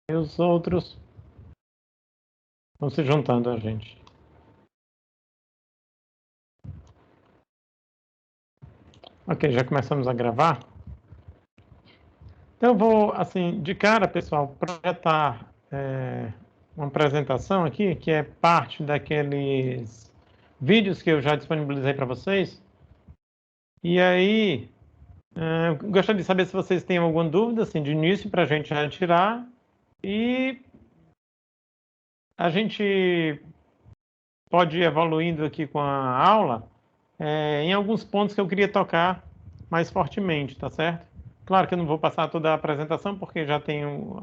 E os outros vão se juntando a gente. Ok, já começamos a gravar. Então eu vou, assim, de cara, pessoal, projetar uma apresentação aqui, que é parte daqueles vídeos que eu já disponibilizei para vocês. E aí, gostaria de saber se vocês têm alguma dúvida, assim, de início, para a gente já tirar. E a gente pode ir evoluindo aqui com a aula em alguns pontos que eu queria tocar mais fortemente, tá certo? Claro que eu não vou passar toda a apresentação, porque já tenho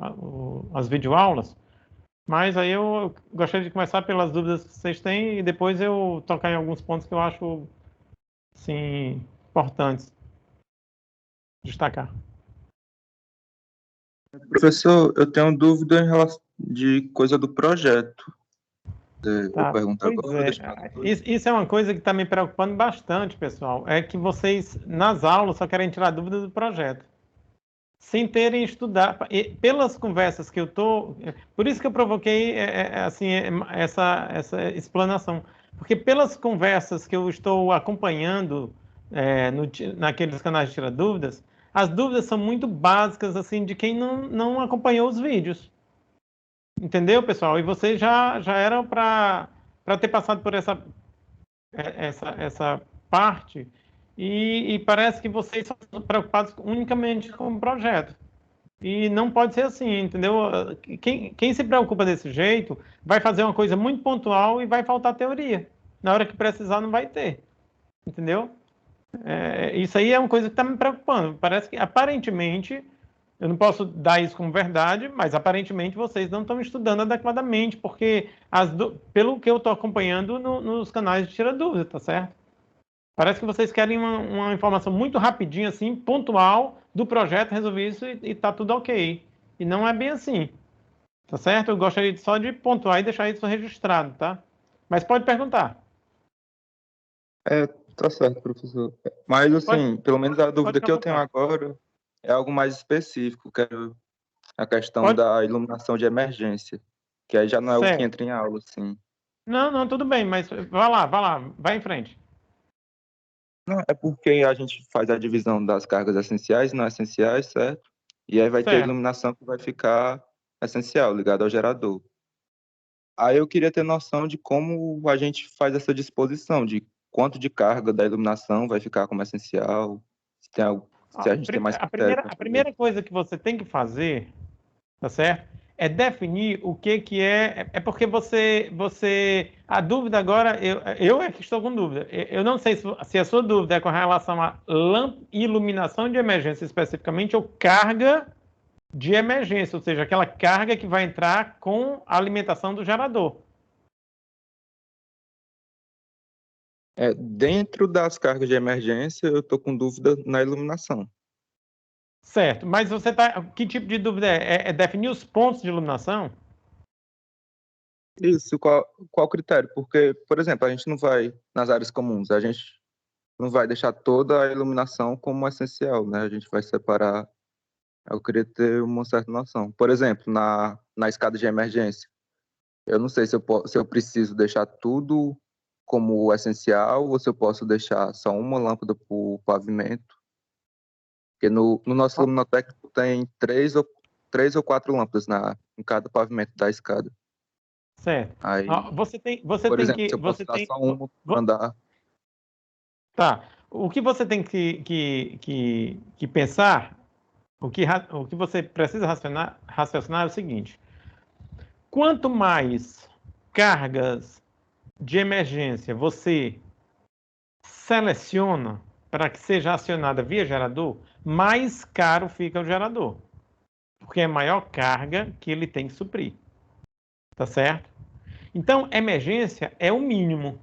as videoaulas, mas aí eu gostaria de começar pelas dúvidas que vocês têm e depois eu tocar em alguns pontos que eu acho, sim, importantes destacar. Professor, eu tenho dúvida em relação de coisa do projeto. Eu Tá, pergunto pois agora, é. deixa para depois. Isso é uma coisa que está me preocupando bastante, pessoal. É que vocês, nas aulas, só querem tirar dúvidas do projeto, sem terem estudado. Pelas conversas que eu estou. Por isso que eu provoquei assim, essa explanação. Porque pelas conversas que eu estou acompanhando naqueles canais de tirar dúvidas, as dúvidas são muito básicas, assim, de quem não acompanhou os vídeos. Entendeu, pessoal? E vocês já eram para ter passado por essa parte e parece que vocês são preocupados unicamente com o projeto. E não pode ser assim, entendeu? Quem se preocupa desse jeito vai fazer uma coisa muito pontual e vai faltar teoria. Na hora que precisar, não vai ter. Entendeu? Isso aí é uma coisa que está me preocupando. Parece que, aparentemente, eu não posso dar isso como verdade, mas aparentemente vocês não estão estudando adequadamente, porque pelo que eu estou acompanhando nos canais de tira dúvida, tá certo? Parece que vocês querem uma informação muito rapidinha, assim, pontual do projeto, resolver isso e tá tudo ok. E não é bem assim, tá certo? Eu gostaria só de pontuar e deixar isso registrado, tá? Mas pode perguntar. Tá certo, professor. Mas, Pode, assim, pelo menos a pode dúvida ficar à que eu tenho vontade. agora é algo mais específico, que é a questão Pode, da iluminação de emergência, que aí já não é o que certo. entra em aula, assim. Não, tudo bem, mas vai lá, vai em frente. Não, é porque a gente faz a divisão das cargas essenciais e não essenciais, certo? E aí vai ter a Certo. iluminação que vai ficar essencial, ligada ao gerador. Aí eu queria ter noção de como a gente faz essa disposição, de quanto de carga da iluminação vai ficar como essencial, se tem algo, se a gente tem mais critério para A fazer. primeira coisa que você tem que fazer, tá certo? É definir o que que é. É porque a dúvida agora, eu é que estou com dúvida. Eu não sei se a sua dúvida é com relação a iluminação de emergência especificamente ou carga de emergência, ou seja, aquela carga que vai entrar com a alimentação do gerador. Dentro das cargas de emergência, eu estou com dúvida na iluminação. Certo, mas que tipo de dúvida é? É definir os pontos de iluminação? Isso, qual critério? Porque, por exemplo, a gente não vai, nas áreas comuns, a gente não vai deixar toda a iluminação como essencial, né? A gente vai separar. Eu queria ter uma certa noção. Por exemplo, na escada de emergência, eu não sei se eu preciso deixar tudo como essencial ou se eu posso deixar só uma lâmpada por pavimento. Porque no nosso luminotécnico tem três ou quatro lâmpadas em cada pavimento da escada. Certo. Aí, Você por tem exemplo, que, se eu posso você dar tem, só uma por vo- andar. tá. O que você tem que pensar, o que você precisa raciocinar é o seguinte: quanto mais cargas de emergência você seleciona para que seja acionada via gerador, mais caro fica o gerador, porque é maior carga que ele tem que suprir, tá certo? Então, emergência é o mínimo.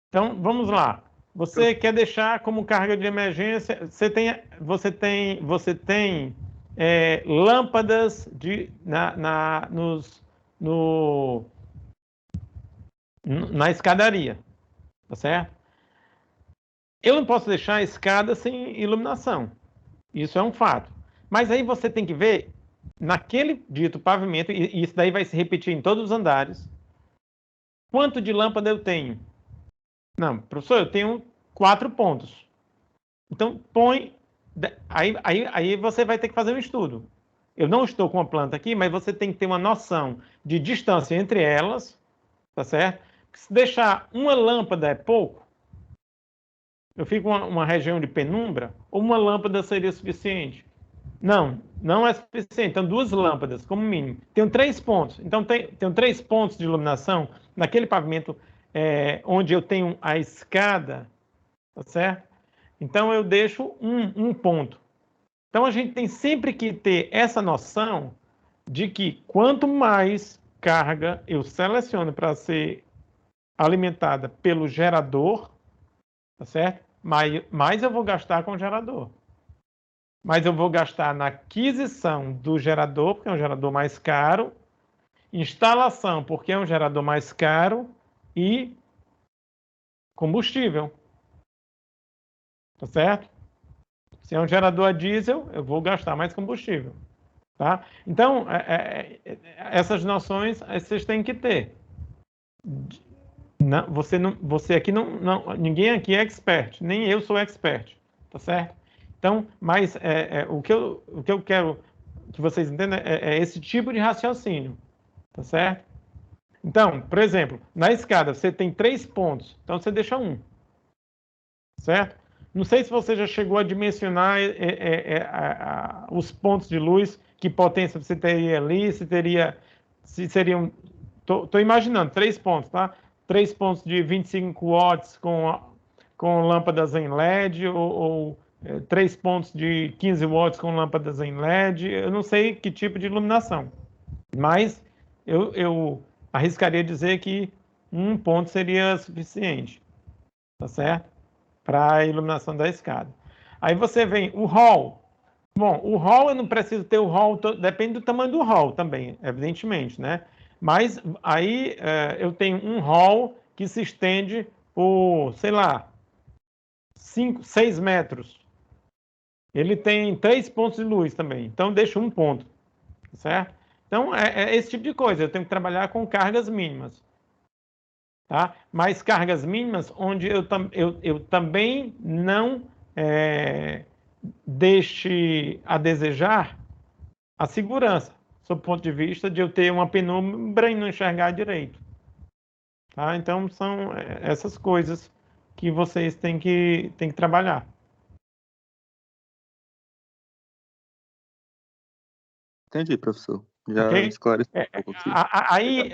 Então, vamos lá. Você quer deixar como carga de emergência? Você tem lâmpadas na escadaria, tá certo? Eu não posso deixar a escada sem iluminação. Isso é um fato. Mas aí você tem que ver naquele dito pavimento, e isso daí vai se repetir em todos os andares, quanto de lâmpada eu tenho? Não, professor, eu tenho 4 pontos. Então, põe. Aí você vai ter que fazer um estudo. Eu não estou com a planta aqui, mas você tem que ter uma noção de distância entre elas, tá certo? Se deixar uma lâmpada é pouco, eu fico uma região de penumbra, ou uma lâmpada seria suficiente? Não, não é suficiente. Então, 2 lâmpadas, como mínimo. Tenho 3 pontos. Então, tenho 3 pontos de iluminação naquele pavimento onde eu tenho a escada, tá certo? Então, eu deixo um ponto. Então, a gente tem sempre que ter essa noção de que quanto mais carga eu seleciono para ser alimentada pelo gerador, tá certo? Mais eu vou gastar com o gerador. Mas eu vou gastar na aquisição do gerador, porque é um gerador mais caro, instalação, porque é um gerador mais caro, e combustível. Tá certo? Se é um gerador a diesel, eu vou gastar mais combustível. Tá? Então, essas noções vocês têm que ter. Não, você aqui ninguém aqui é expert, nem eu sou expert, tá certo? Então, mas o que eu quero que vocês entendam é esse tipo de raciocínio, tá certo? Então, por exemplo, na escada você tem 3 pontos, então você deixa 1, certo? Não sei se você já chegou a dimensionar os pontos de luz, que potência você teria ali, se seriam, estou imaginando, 3 pontos, tá? 3 pontos de 25 watts com lâmpadas em LED, ou 3 pontos de 15 watts com lâmpadas em LED, eu não sei que tipo de iluminação, mas eu arriscaria dizer que 1 ponto seria suficiente, tá certo? Para a iluminação da escada. Aí você vem o hall. Bom, o hall eu não preciso ter o hall, depende do tamanho do hall também, evidentemente, né? Mas aí eu tenho um hall que se estende por, sei lá, 5, 6 metros. Ele tem 3 pontos de luz também, então deixo 1 ponto, certo? Então é esse tipo de coisa, eu tenho que trabalhar com cargas mínimas. Tá? Mas cargas mínimas onde eu também não deixe a desejar a segurança, sob o ponto de vista de eu ter uma penumbra e não enxergar direito. Tá? Então, são essas coisas que vocês têm que trabalhar. Entendi, professor. Já Ok? esclareceu um pouco aqui. Aí,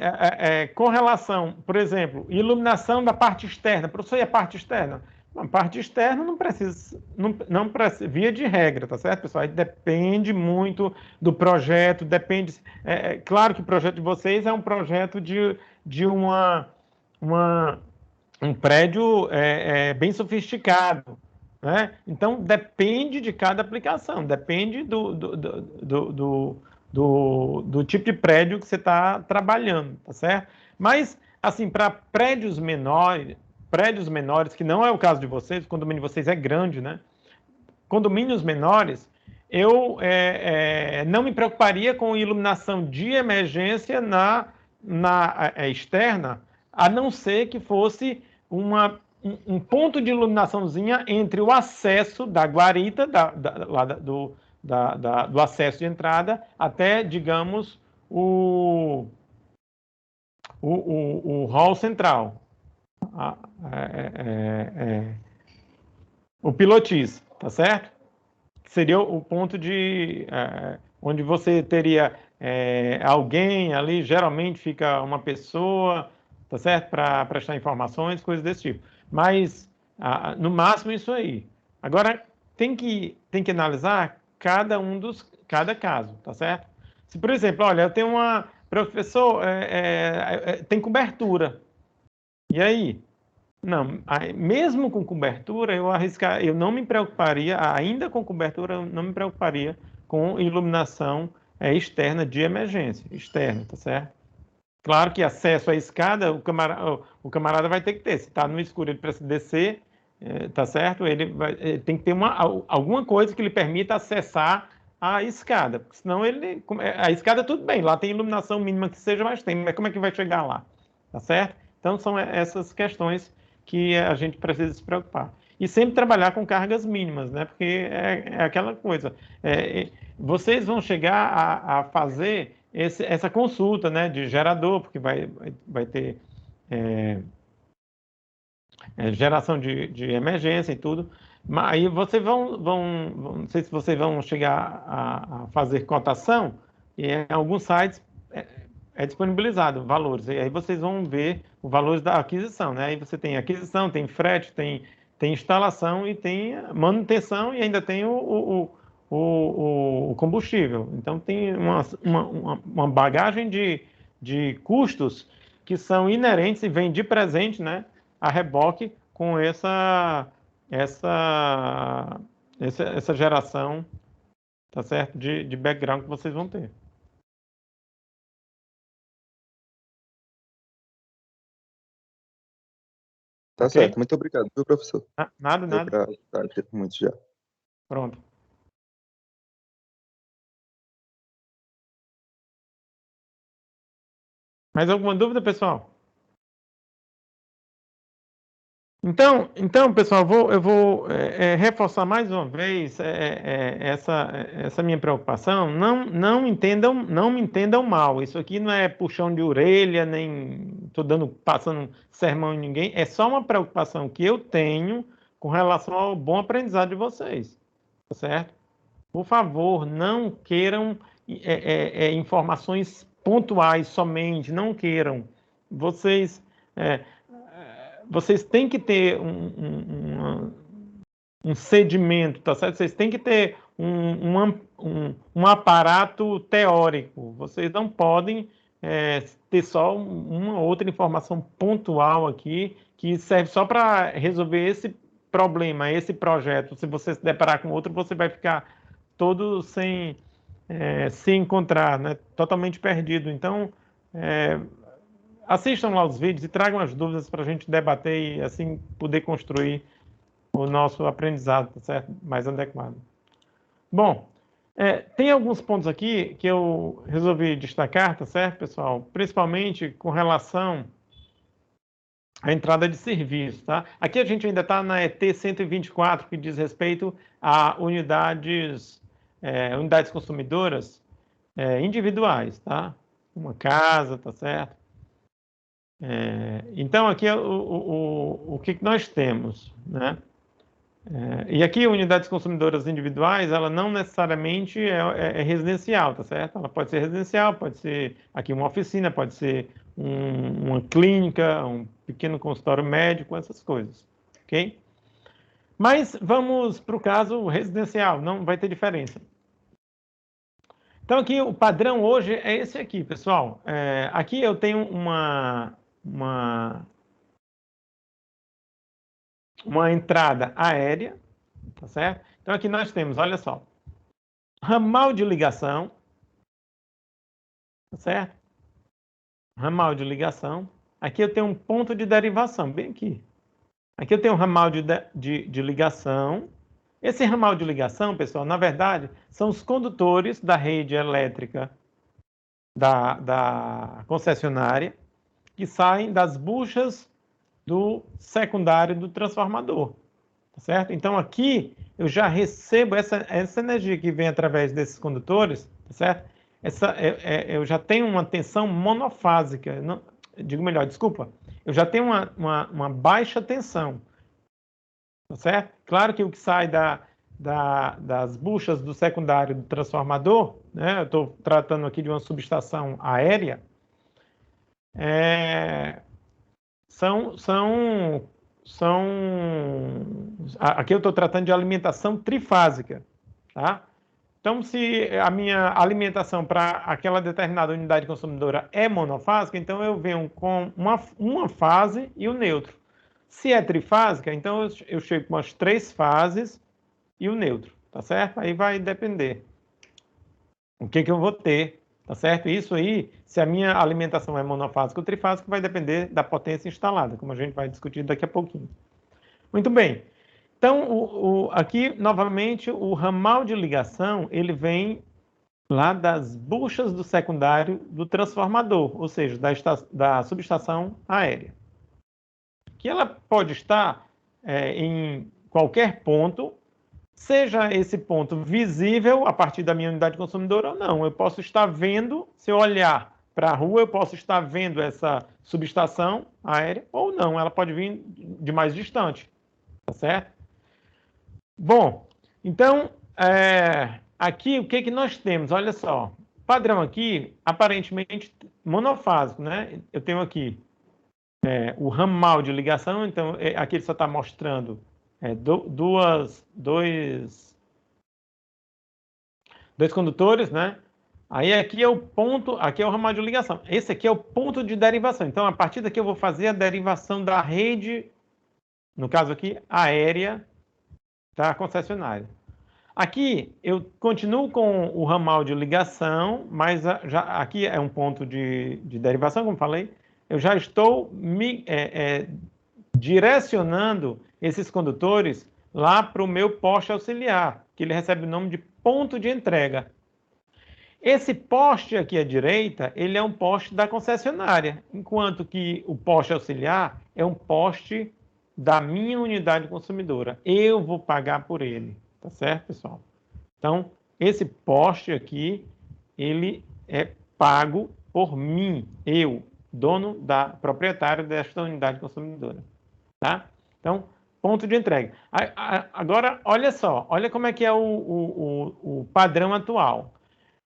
com relação, por exemplo, iluminação da parte externa. Professor, e a parte externa? A parte externa não precisa, não precisa, via de regra, tá certo, pessoal? Aí depende muito do projeto, depende. Claro que o projeto de vocês é um projeto de um prédio bem sofisticado, né? Então depende de cada aplicação, depende do tipo de prédio que você está trabalhando, tá certo? Mas, assim, para prédios menores, que não é o caso de vocês, o condomínio de vocês é grande, né? Condomínios menores, eu não me preocuparia com iluminação de emergência na externa, a não ser que fosse um ponto de iluminaçãozinha entre o acesso da guarita, do acesso de entrada, até, digamos, o hall central, o pilotis, tá certo? Seria o ponto de onde você teria alguém ali, geralmente fica uma pessoa, tá certo? Para prestar informações, coisas desse tipo. Mas, no máximo, isso aí. Agora, tem que analisar cada caso, tá certo? Se, por exemplo, olha, eu tenho professor, tem cobertura. E aí? Não, mesmo com cobertura, eu não me preocuparia, ainda com cobertura, eu não me preocuparia com iluminação externa de emergência, externa, tá certo? Claro que acesso à escada, o camarada vai ter que ter. Se está no escuro, ele precisa descer, tá certo? Ele tem que ter alguma coisa que lhe permita acessar a escada, porque senão a escada tudo bem, lá tem iluminação mínima que seja, mas tem, mas como é que vai chegar lá? Tá certo? Então são essas questões que a gente precisa se preocupar. E sempre trabalhar com cargas mínimas, né? Porque é aquela coisa. Vocês vão chegar a fazer essa consulta, né, de gerador, porque vai ter geração de emergência e tudo. Mas aí vocês não sei se vocês vão chegar a fazer cotação, e em alguns sites é disponibilizado valores, e aí vocês vão ver os valores da aquisição, né? Aí você tem aquisição, tem frete, tem instalação e tem manutenção e ainda tem o combustível. Então tem uma bagagem de custos que são inerentes e vêm de presente, né, a reboque com essa geração, tá certo? De background que vocês vão ter. Tá Ok? certo. Muito obrigado, viu, professor? Nada, Deu nada. para ajudar muito já. Pronto. Mais alguma dúvida, pessoal? Então, pessoal, eu vou reforçar mais uma vez essa minha preocupação. Não me entendam mal. Isso aqui não é puxão de orelha, nem estou passando sermão em ninguém. É só uma preocupação que eu tenho com relação ao bom aprendizado de vocês, tá certo? Por favor, não queiram informações pontuais somente, não queiram. Vocês é, vocês têm que ter um sedimento, tá certo? Vocês têm que ter um aparato teórico. Vocês não podem ter só uma outra informação pontual aqui que serve só para resolver esse problema, esse projeto. Se você se deparar com outro, você vai ficar todo sem se encontrar, né? Totalmente perdido. Então, assistam lá os vídeos e tragam as dúvidas para a gente debater e assim poder construir o nosso aprendizado, tá certo? Mais adequado. Bom, tem alguns pontos aqui que eu resolvi destacar, tá certo, pessoal? Principalmente com relação à entrada de serviço, tá? Aqui a gente ainda está na ET 124, que diz respeito a unidades consumidoras individuais, tá? Uma casa, tá certo? Então, aqui o que nós temos, né? E aqui, unidades consumidoras individuais, ela não necessariamente é residencial, tá certo? Ela pode ser residencial, pode ser aqui uma oficina, pode ser uma clínica, um pequeno consultório médico, essas coisas, ok? Mas vamos para o caso residencial, não vai ter diferença. Então, aqui o padrão hoje é esse aqui, pessoal. Aqui eu tenho uma entrada aérea, tá certo? Então aqui nós temos, olha só, ramal de ligação, tá certo? Ramal de ligação. Aqui eu tenho um ponto de derivação, bem aqui. Aqui eu tenho um ramal de ligação. Esse ramal de ligação, pessoal, na verdade, são os condutores da rede elétrica da concessionária que saem das buchas do secundário do transformador, tá certo? Então aqui eu já recebo essa energia que vem através desses condutores, tá certo? Eu já tenho uma tensão monofásica, não, digo melhor, desculpa, eu já tenho uma baixa tensão, tá certo? Claro que o que sai das buchas do secundário do transformador, né? Eu estou tratando aqui de uma subestação aérea, aqui eu estou tratando de alimentação trifásica, tá? Então, se a minha alimentação para aquela determinada unidade consumidora é monofásica, então eu venho com uma fase e o neutro. Se é trifásica, então eu chego com as 3 fases e o neutro, tá certo? Aí vai depender o que eu vou ter, tá certo? Isso aí, se a minha alimentação é monofásica ou trifásica, vai depender da potência instalada, como a gente vai discutir daqui a pouquinho. Muito bem. Então, aqui, novamente, o ramal de ligação, ele vem lá das buchas do secundário do transformador, ou seja, da subestação aérea. Que ela pode estar em qualquer ponto, seja esse ponto visível a partir da minha unidade consumidora ou não. Eu posso estar vendo, se eu olhar para a rua, eu posso estar vendo essa subestação aérea ou não. Ela pode vir de mais distante, tá certo? Bom, então, aqui o que nós temos? Olha só, padrão aqui, aparentemente monofásico, né? Eu tenho aqui o ramal de ligação, então aqui ele só está mostrando dois condutores, né? Aí aqui é o ponto, aqui é o ramal de ligação. Esse aqui é o ponto de derivação. Então, a partir daqui eu vou fazer a derivação da rede, no caso aqui, aérea da concessionária. Aqui eu continuo com o ramal de ligação, mas aqui é um ponto de derivação, como falei. Eu já estou direcionando esses condutores lá para o meu poste auxiliar, que ele recebe o nome de ponto de entrega. Esse poste aqui à direita, ele é um poste da concessionária, enquanto que o poste auxiliar é um poste da minha unidade consumidora. Eu vou pagar por ele, tá certo, pessoal? Então, esse poste aqui, ele é pago por mim, eu, dono proprietário desta unidade consumidora, tá? Então, ponto de entrega. Agora, olha só, olha como é que é o padrão atual.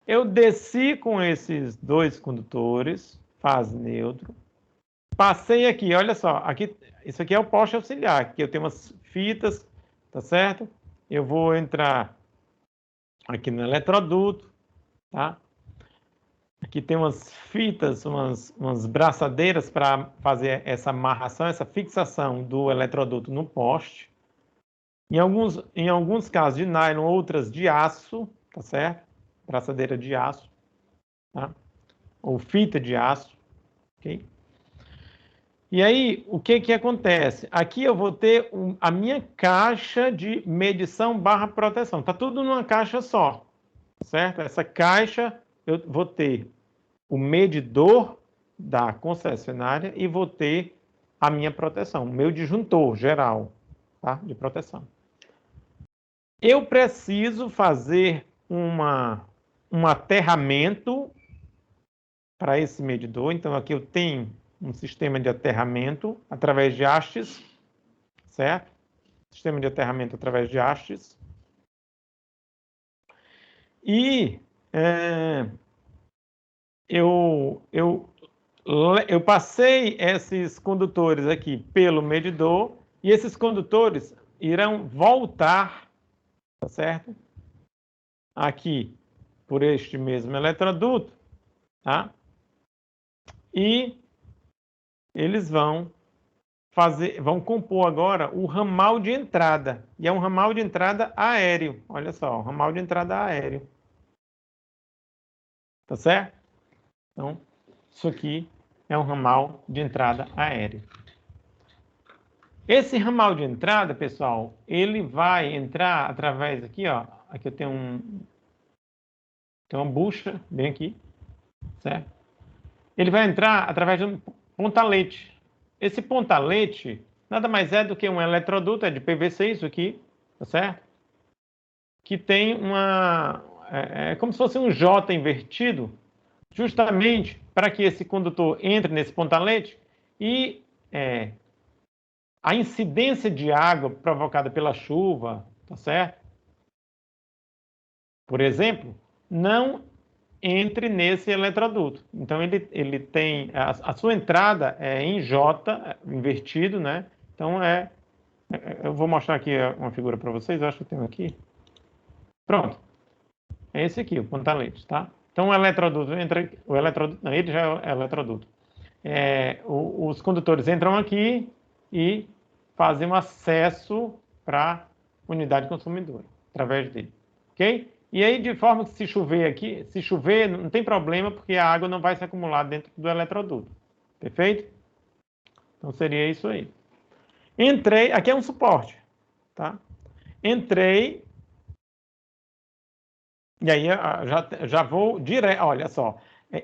Eu desci com esses dois condutores, fase neutro, passei aqui, olha só, aqui, isso aqui é o poste auxiliar, aqui eu tenho umas fitas, tá certo? Eu vou entrar aqui no eletroduto, tá? Aqui tem umas fitas, umas braçadeiras para fazer essa amarração, essa fixação do eletroduto no poste. Em alguns casos de nylon, outras de aço, tá certo? Braçadeira de aço, tá? Ou fita de aço, ok? E aí, o que acontece? Aqui eu vou ter a minha caixa de medição / proteção. Tá tudo numa caixa só, certo? Essa caixa eu vou ter o medidor da concessionária e vou ter a minha proteção, o meu disjuntor geral, tá? De proteção. Eu preciso fazer um aterramento para esse medidor. Então, aqui eu tenho um sistema de aterramento através de hastes, certo? Sistema de aterramento através de hastes. E eu passei esses condutores aqui pelo medidor e esses condutores irão voltar, tá certo? Aqui por este mesmo eletroduto, tá? E eles vão compor agora o ramal de entrada. E é um ramal de entrada aéreo. Olha só, um ramal de entrada aéreo. Tá certo? Então, isso aqui é um ramal de entrada aéreo. Esse ramal de entrada, pessoal, ele vai entrar através aqui, ó. Aqui eu tenho uma bucha bem aqui, certo? Ele vai entrar através de um pontalete. Esse pontalete nada mais é do que um eletroduto, é de PVC isso aqui, tá certo? Que tem como se fosse um J invertido, justamente para que esse condutor entre nesse pontalete e a incidência de água provocada pela chuva, tá certo? Por exemplo, não entre nesse eletroduto. Então, ele tem a sua entrada em J, invertido, né? Então, eu vou mostrar aqui uma figura para vocês, eu acho que eu tenho aqui. Pronto. É esse aqui, o pontalete, tá? Então, o eletroduto entra... não, ele já é o eletroduto. Os condutores entram aqui e fazem um acesso para a unidade consumidora, através dele. Ok? E aí, de forma que se chover, não tem problema, porque a água não vai se acumular dentro do eletroduto. Perfeito? Então, seria isso aí. Entrei, aqui é um suporte, tá? entrei, e aí já vou direto, olha só,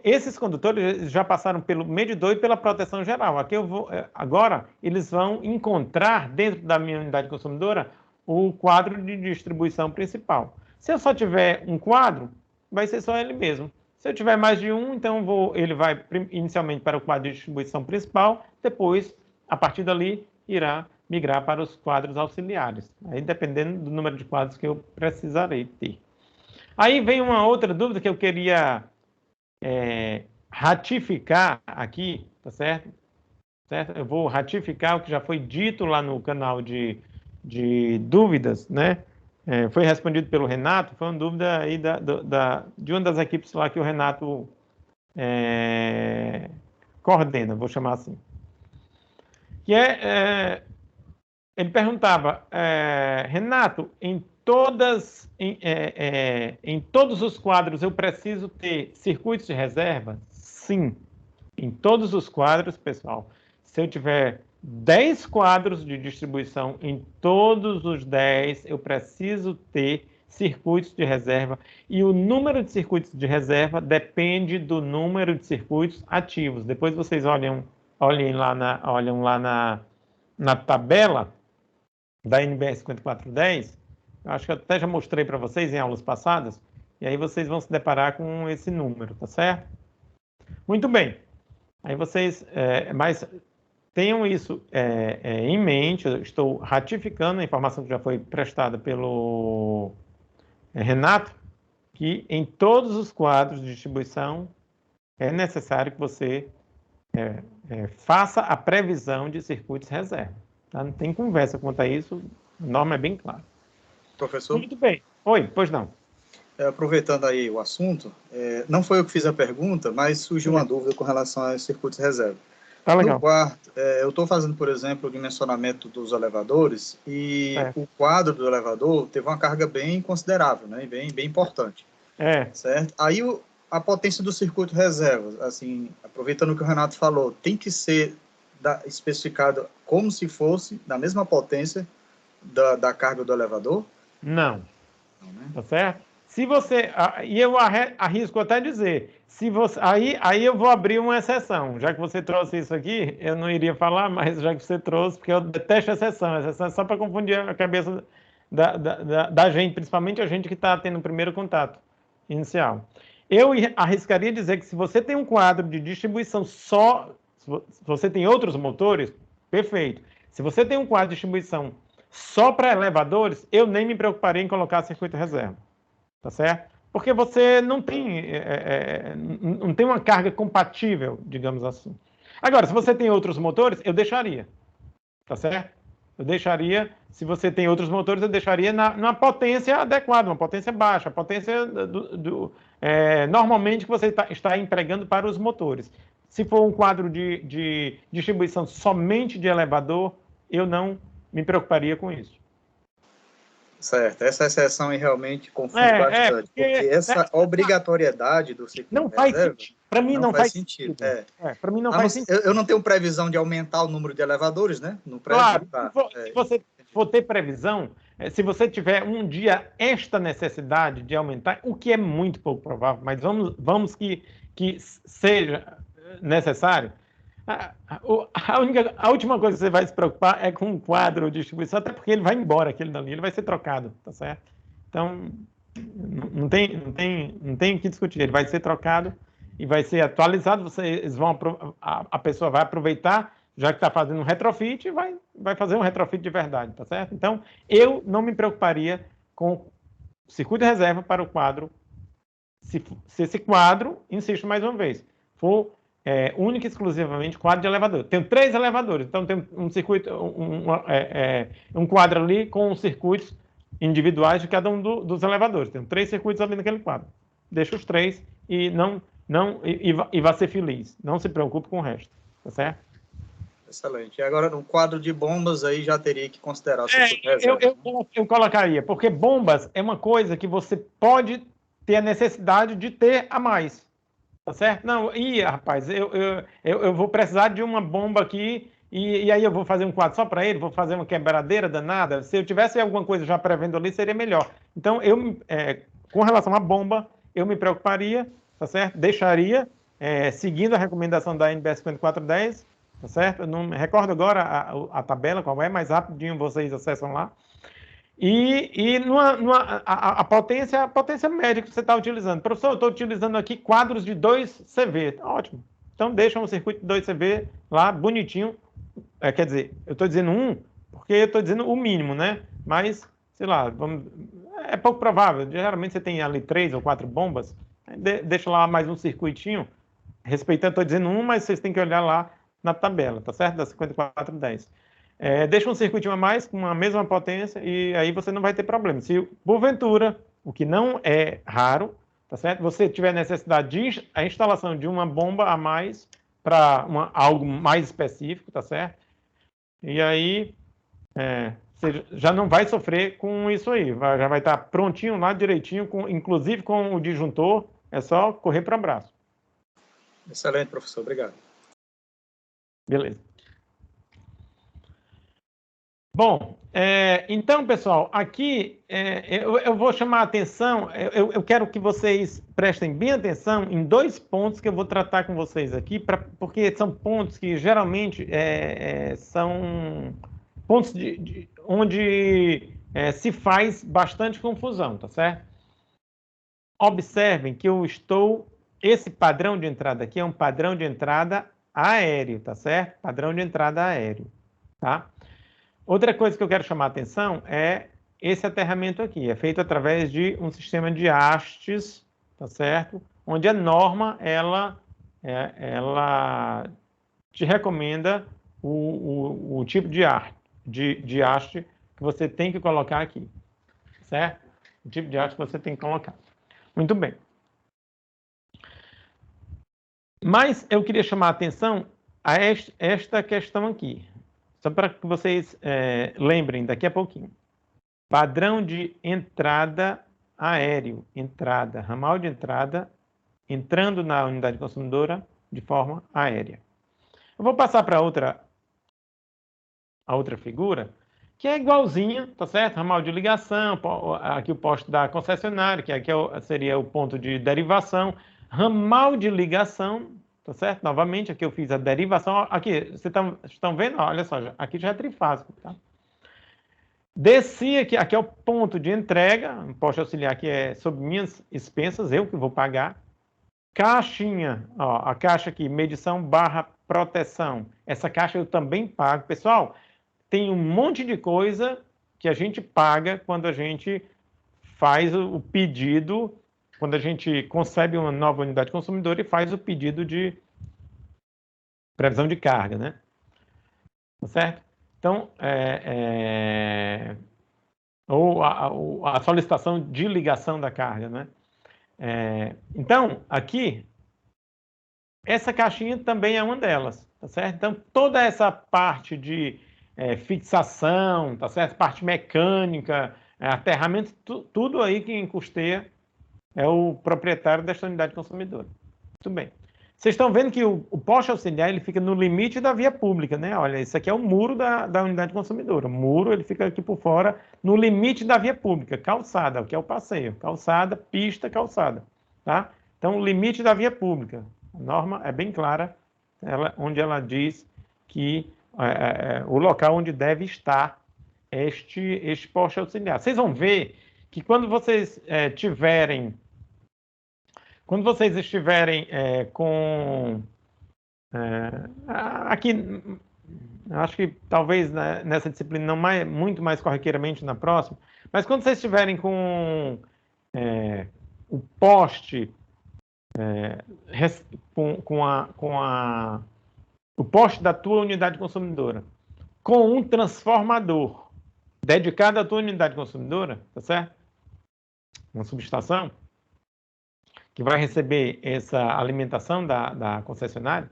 esses condutores já passaram pelo medidor e pela proteção geral. Aqui eu vou, agora eles vão encontrar dentro da minha unidade consumidora o quadro de distribuição principal. Se eu só tiver um quadro, vai ser só ele mesmo. Se eu tiver mais de um, então ele vai inicialmente para o quadro de distribuição principal, depois, a partir dali, irá migrar para os quadros auxiliares, aí dependendo do número de quadros que eu precisarei ter. Aí vem uma outra dúvida que eu queria ratificar aqui, tá certo? Eu vou ratificar o que já foi dito lá no canal de dúvidas, né? Foi respondido pelo Renato, foi uma dúvida aí de uma das equipes lá que o Renato coordena, vou chamar assim. Que ele perguntava, Renato, em todos os quadros eu preciso ter circuitos de reserva? Sim, em todos os quadros, pessoal. Se eu tiver 10 quadros de distribuição, em todos os 10 eu preciso ter circuitos de reserva, e o número de circuitos de reserva depende do número de circuitos ativos. Depois vocês olham lá na tabela da NBR 5410, eu acho que eu até já mostrei para vocês em aulas passadas, e aí vocês vão se deparar com esse número, tá certo? Muito bem. Aí vocês, mas tenham isso em mente, eu estou ratificando a informação que já foi prestada pelo Renato, que em todos os quadros de distribuição é necessário que você faça a previsão de circuitos reserva. Tá? Não tem conversa quanto a isso, a norma é bem clara. Professor? Muito bem. Oi, pois não. Aproveitando aí o assunto, não foi eu que fiz a pergunta, mas surgiu uma dúvida com relação aos circuitos reserva. Tá legal. No quarto, eu estou fazendo, por exemplo, o dimensionamento dos elevadores e o quadro do elevador teve uma carga bem considerável, né? Bem importante. Certo? Aí a potência do circuito reserva, assim, aproveitando o que o Renato falou, tem que ser especificado como se fosse da mesma potência da carga do elevador? Não. Não, né? Tá certo? Se você, e eu arrisco até dizer, se você, aí eu vou abrir uma exceção, já que você trouxe isso aqui, eu não iria falar, mas já que você trouxe, porque eu detesto exceção é só para confundir a cabeça da gente, principalmente a gente que está tendo o primeiro contato inicial. Eu arriscaria dizer que se você tem um quadro de distribuição só, se você tem outros motores, perfeito. Se você tem um quadro de distribuição só para elevadores, eu nem me preocuparia em colocar circuito reserva. Tá certo? Porque você não tem uma carga compatível, digamos assim. Agora, se você tem outros motores, eu deixaria. Tá certo? Eu deixaria, se você tem outros motores, eu deixaria numa potência adequada, uma potência baixa, a potência normalmente que você está empregando para os motores. Se for um quadro de distribuição somente de elevador, eu não me preocuparia com isso. Certo, essa exceção aí realmente confunde bastante, porque essa obrigatoriedade do circuito não faz sentido. Para mim não faz sentido. Para mim não faz sentido. Eu não tenho previsão de aumentar o número de elevadores, né? No prédio. Claro, se você for ter previsão, se você tiver um dia esta necessidade de aumentar, o que é muito pouco provável, mas vamos que seja necessário, a última coisa que você vai se preocupar é com o quadro de distribuição, até porque ele vai embora, aquele dali, ele vai ser trocado, tá certo? Então, não tem o que discutir, ele vai ser trocado e vai ser atualizado, a pessoa vai aproveitar, já que está fazendo um retrofit, e vai fazer um retrofit de verdade, tá certo? Então, eu não me preocuparia com circuito de reserva para o quadro, se esse quadro, insisto mais uma vez, for única e exclusivamente quadro de elevador. Tenho 3 elevadores, então tem um circuito, um quadro ali com circuitos individuais de cada um dos elevadores. Tenho 3 circuitos ali naquele quadro. Deixa os 3 e vai ser feliz. Não se preocupe com o resto, tá certo? Excelente. E agora no quadro de bombas aí já teria que considerar o circuito reserva. Eu colocaria, porque bombas é uma coisa que você pode ter a necessidade de ter a mais. Tá certo? Não, rapaz, eu vou precisar de uma bomba aqui e aí eu vou fazer um quadro só para ele, vou fazer uma quebradeira danada. Se eu tivesse alguma coisa já prevendo ali, seria melhor. Então, com relação à bomba, eu me preocuparia, tá certo? Deixaria, seguindo a recomendação da NBS 5410, tá certo? Eu não me recordo agora a tabela qual é, mais rapidinho vocês acessam lá. E a potência média que você está utilizando. Professor, eu estou utilizando aqui quadros de 2 CV. Ótimo. Então, deixa um circuito de 2 CV lá, bonitinho. Quer dizer, eu estou dizendo 1, porque eu estou dizendo o mínimo, né? Mas, sei lá, é pouco provável. Geralmente você tem ali 3 ou 4 bombas. Deixa lá mais um circuitinho. Respeitando, estou dizendo 1, mas vocês têm que olhar lá na tabela, tá certo? Da 5410. Deixa um circuitinho a mais, com a mesma potência, e aí você não vai ter problema. Se, porventura, o que não é raro, tá certo? Você tiver necessidade de a instalação de uma bomba a mais para algo mais específico, tá certo? E aí você já não vai sofrer com isso aí. Já vai estar prontinho lá, direitinho, inclusive com o disjuntor, é só correr para o abraço. Excelente, professor. Obrigado. Beleza. Bom, então, pessoal, aqui eu vou chamar a atenção, eu quero que vocês prestem bem atenção em 2 pontos que eu vou tratar com vocês aqui, porque são pontos que geralmente são pontos onde se faz bastante confusão, tá certo? Observem que esse padrão de entrada aqui é um padrão de entrada aéreo, tá certo? Padrão de entrada aéreo, tá? Outra coisa que eu quero chamar a atenção é esse aterramento aqui. É feito através de um sistema de hastes, tá certo? Onde a norma, ela te recomenda o tipo de haste que você tem que colocar aqui, certo? O tipo de haste que você tem que colocar. Muito bem. Mas eu queria chamar a atenção a esta questão aqui. Só para que vocês lembrem daqui a pouquinho. Padrão de entrada aéreo. Entrada, ramal de entrada, entrando na unidade consumidora de forma aérea. Eu vou passar para a outra figura, que é igualzinha, tá certo? Ramal de ligação, aqui o posto da concessionária, que aqui seria o ponto de derivação. Ramal de ligação, tá certo? Novamente, aqui eu fiz a derivação. Aqui, vocês estão vendo? Olha só, aqui já é trifásico, tá? Desci aqui é o ponto de entrega, um posto auxiliar que é sob minhas expensas, eu que vou pagar. Caixinha, ó, a caixa aqui, medição barra proteção. Essa caixa eu também pago. Pessoal, tem um monte de coisa que a gente paga quando a gente faz o pedido, quando a gente concebe uma nova unidade consumidora e faz o pedido de previsão de carga, né? Tá certo? Então, ou a solicitação de ligação da carga, né? Então, aqui, essa caixinha também é uma delas, tá certo? Então, toda essa parte de fixação, tá certo? Parte mecânica, aterramento, tudo aí quem custeia é o proprietário desta unidade consumidora. Muito bem. Vocês estão vendo que o poste auxiliar ele fica no limite da via pública, né? Olha, isso aqui é o muro da unidade consumidora. O muro ele fica aqui por fora, no limite da via pública, calçada, o que é o passeio. Calçada, pista, calçada, tá? Então, o limite da via pública. A norma é bem clara, onde ela diz que o local onde deve estar este poste auxiliar. Vocês vão ver que quando vocês quando vocês estiverem com... aqui, acho que talvez nessa disciplina, não muito mais corriqueiramente na próxima, mas quando vocês estiverem com o poste, o poste da tua unidade consumidora, com um transformador dedicado à tua unidade consumidora, tá certo? Uma subestação, que vai receber essa alimentação da concessionária,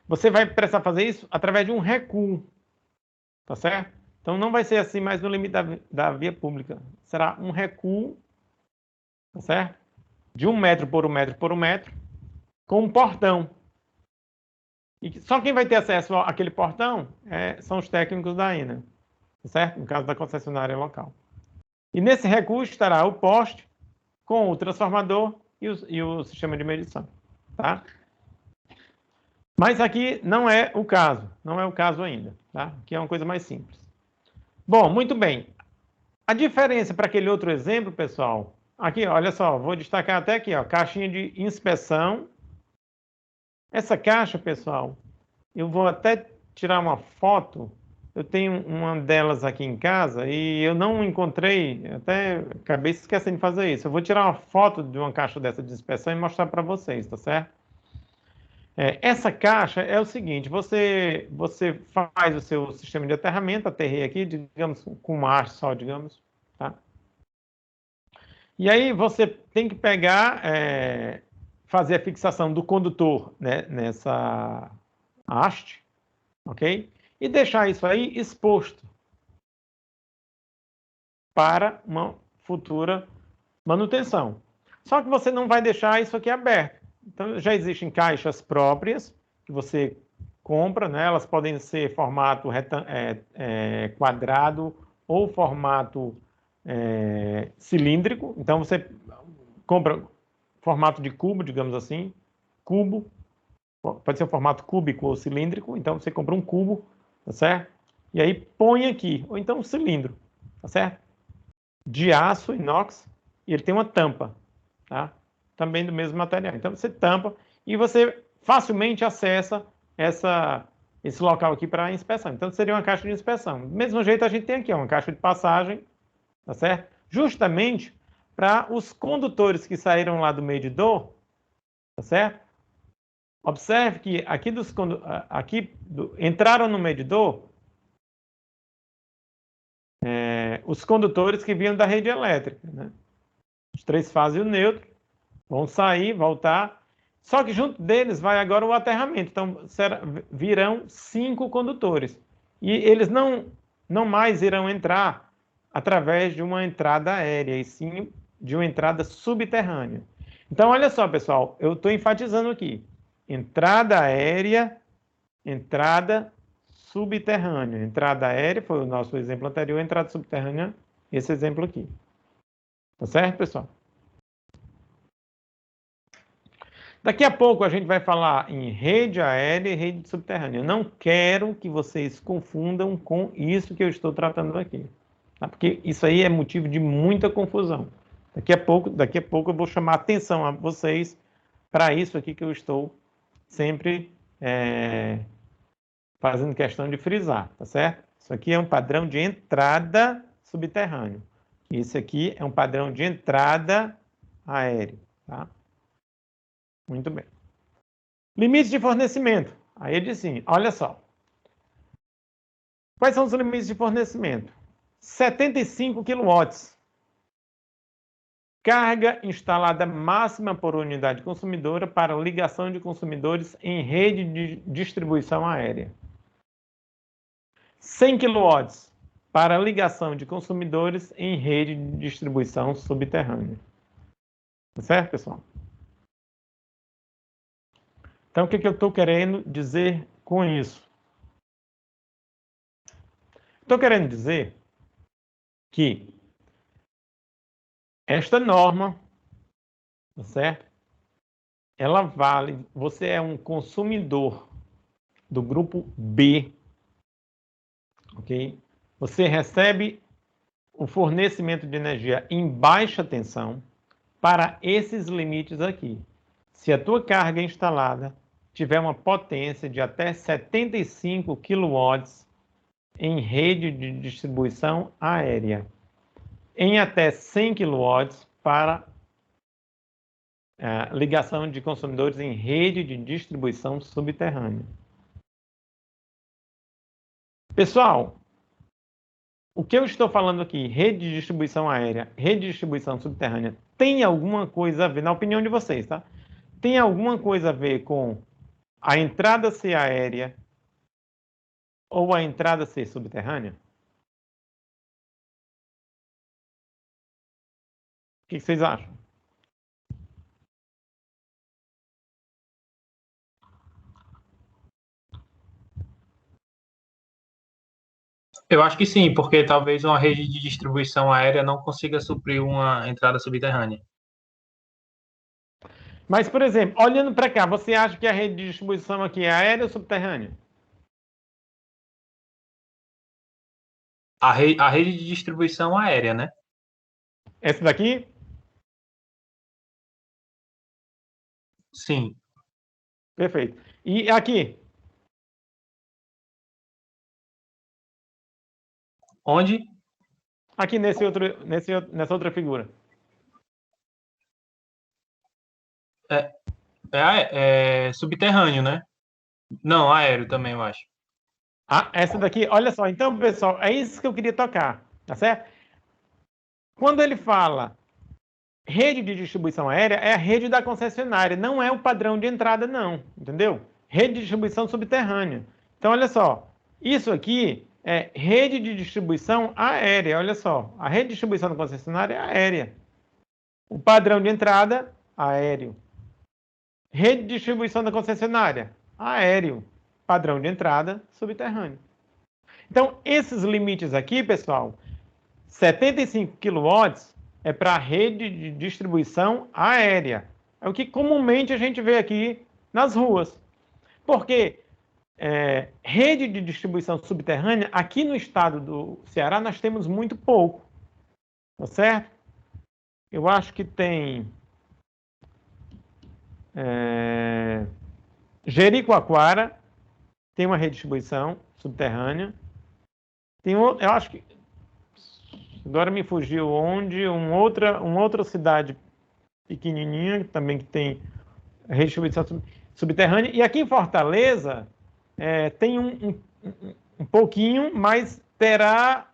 você vai precisar fazer isso através de um recuo, tá certo? Então, não vai ser assim mais no limite da via pública. Será um recuo, tá certo? De 1 metro por 1 metro por 1 metro, com um portão. E só quem vai ter acesso àquele portão são os técnicos da ANEEL, certo? No caso da concessionária local. E nesse recurso estará o poste com o transformador e o sistema de medição, tá? Mas aqui não é o caso ainda, tá? Aqui é uma coisa mais simples. Bom, muito bem. A diferença para aquele outro exemplo, pessoal, aqui, olha só, vou destacar até aqui, ó, caixinha de inspeção. Essa caixa, pessoal, eu vou até tirar uma foto. Eu tenho uma delas aqui em casa e eu não encontrei, até acabei esquecendo de fazer isso. Eu vou tirar uma foto de uma caixa dessa de inspeção e mostrar para vocês, tá certo? Essa caixa é o seguinte, você faz o seu sistema de aterramento, aterrei aqui, digamos, com uma haste só, digamos, tá? E aí você tem que pegar, fazer a fixação do condutor, né, nessa haste, ok? E deixar isso aí exposto para uma futura manutenção. Só que você não vai deixar isso aqui aberto. Então, já existem caixas próprias que você compra, né? Elas podem ser formato quadrado ou formato cilíndrico. Então, você compra formato de cubo, digamos assim, cubo, pode ser um formato cúbico ou cilíndrico. Então, você compra um cubo, tá certo? E aí põe aqui, ou então um cilindro, tá certo? De aço inox, e ele tem uma tampa, tá? Também do mesmo material. Então você tampa e você facilmente acessa esse local aqui para inspeção. Então seria uma caixa de inspeção. Do mesmo jeito a gente tem aqui, ó, uma caixa de passagem, tá certo? Justamente para os condutores que saíram lá do medidor, tá certo? Observe que entraram no medidor os condutores que vinham da rede elétrica, né? Os 3 fases e o neutro vão sair, voltar. Só que junto deles vai agora o aterramento. Então, virão 5 condutores. E eles não mais irão entrar através de uma entrada aérea, e sim de uma entrada subterrânea. Então, olha só, pessoal, eu estou enfatizando aqui. Entrada aérea, entrada subterrânea. Entrada aérea foi o nosso exemplo anterior, entrada subterrânea, esse exemplo aqui. Tá certo, pessoal? Daqui a pouco a gente vai falar em rede aérea e rede subterrânea. Eu não quero que vocês confundam com isso que eu estou tratando aqui, tá? Porque isso aí é motivo de muita confusão. Daqui a pouco eu vou chamar a atenção a vocês para isso aqui que eu estou sempre fazendo questão de frisar, tá certo? Isso aqui é um padrão de entrada subterrâneo. Isso aqui é um padrão de entrada aérea, tá? Muito bem. Limites de fornecimento. Aí ele diz assim, olha só. Quais são os limites de fornecimento? 75 kW. Carga instalada máxima por unidade consumidora para ligação de consumidores em rede de distribuição aérea. 100 kW para ligação de consumidores em rede de distribuição subterrânea. Tá certo, pessoal? Então, o que eu estou querendo dizer com isso? Estou querendo dizer que esta norma, tá certo? Ela vale, você é um consumidor do grupo B, ok? Você recebe o fornecimento de energia em baixa tensão para esses limites aqui. Se a tua carga instalada tiver uma potência de até 75 kW em rede de distribuição aérea, em até 100 kW para ligação de consumidores em rede de distribuição subterrânea. Pessoal, o que eu estou falando aqui, rede de distribuição aérea, rede de distribuição subterrânea, tem alguma coisa a ver, na opinião de vocês, tá? Tem alguma coisa a ver com a entrada ser aérea ou a entrada ser subterrânea? O que vocês acham? Eu acho que sim, porque talvez uma rede de distribuição aérea não consiga suprir uma entrada subterrânea. Mas, por exemplo, olhando para cá, você acha que a rede de distribuição aqui é aérea ou subterrânea? A rede de distribuição aérea, né? Essa daqui? Sim. Perfeito. E aqui? Onde? Aqui nessa outra figura. É subterrâneo, né? Não, aéreo também, eu acho. Ah, essa daqui, olha só. Então, pessoal, é isso que eu queria tocar, tá certo? Quando ele fala rede de distribuição aérea, é a rede da concessionária, não é o padrão de entrada, não, entendeu? Rede de distribuição subterrânea. Então, olha só, isso aqui é rede de distribuição aérea, olha só. A rede de distribuição da concessionária é aérea. O padrão de entrada, aéreo. Rede de distribuição da concessionária, aéreo. Padrão de entrada, subterrâneo. Então, esses limites aqui, pessoal, 75 kW é para a rede de distribuição aérea. É o que comumente a gente vê aqui nas ruas. Porque rede de distribuição subterrânea, aqui no estado do Ceará, nós temos muito pouco. Tá certo? Eu acho que tem Jericoacoara, tem uma rede de distribuição subterrânea. Tem eu acho que agora me fugiu uma outra cidade pequenininha também que tem rede de distribuição subterrânea. E aqui em Fortaleza tem um pouquinho, mas terá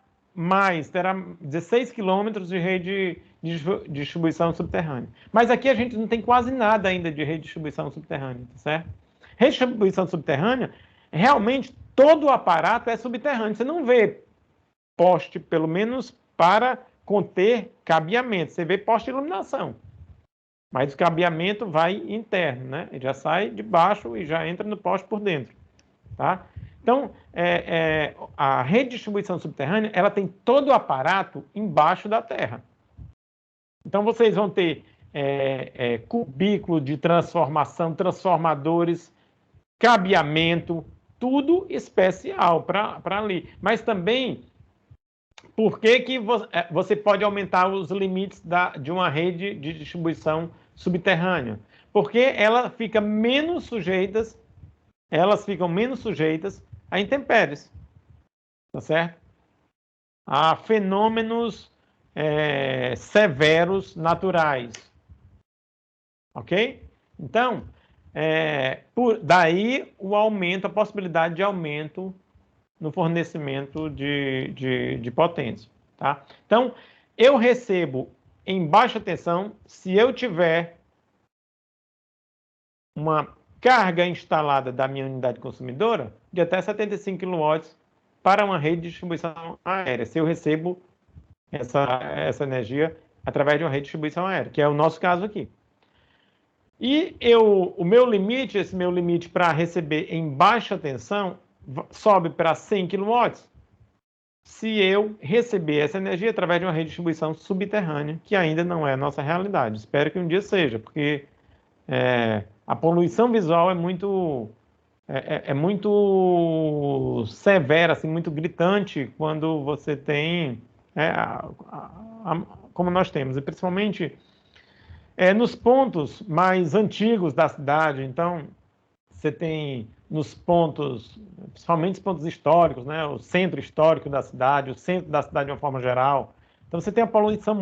16 quilômetros de rede de distribuição subterrânea. Mas aqui a gente não tem quase nada ainda de rede de distribuição subterrânea, tá certo? Rede de distribuição subterrânea, realmente todo o aparato é subterrâneo. Você não vê poste, pelo menos para conter cabeamento. Você vê poste de iluminação. Mas o cabeamento vai interno, né? Ele já sai de baixo e já entra no poste por dentro, tá? Então, a rede de distribuição subterrânea, ela tem todo o aparato embaixo da terra. Então, vocês vão ter cubículo de transformação, transformadores, cabeamento, tudo especial para ali. Mas também, por que você pode aumentar os limites de uma rede de distribuição subterrânea? Porque elas ficam menos sujeitas a intempéries, tá certo? A fenômenos severos naturais, ok? Então, daí a possibilidade de aumento no fornecimento de potência, tá? Então, eu recebo em baixa tensão se eu tiver uma carga instalada da minha unidade consumidora de até 75 kW para uma rede de distribuição aérea, se eu recebo essa energia através de uma rede de distribuição aérea, que é o nosso caso aqui. E esse meu limite para receber em baixa tensão sobe para 100 kW se eu receber essa energia através de uma rede de distribuição subterrânea, que ainda não é a nossa realidade. Espero que um dia seja, porque a poluição visual é muito severa, assim, muito gritante quando você tem como nós temos, e principalmente nos pontos mais antigos da cidade. Então, você tem nos pontos, principalmente os pontos históricos, né, o centro histórico da cidade, o centro da cidade de uma forma geral. Então, você tem a poluição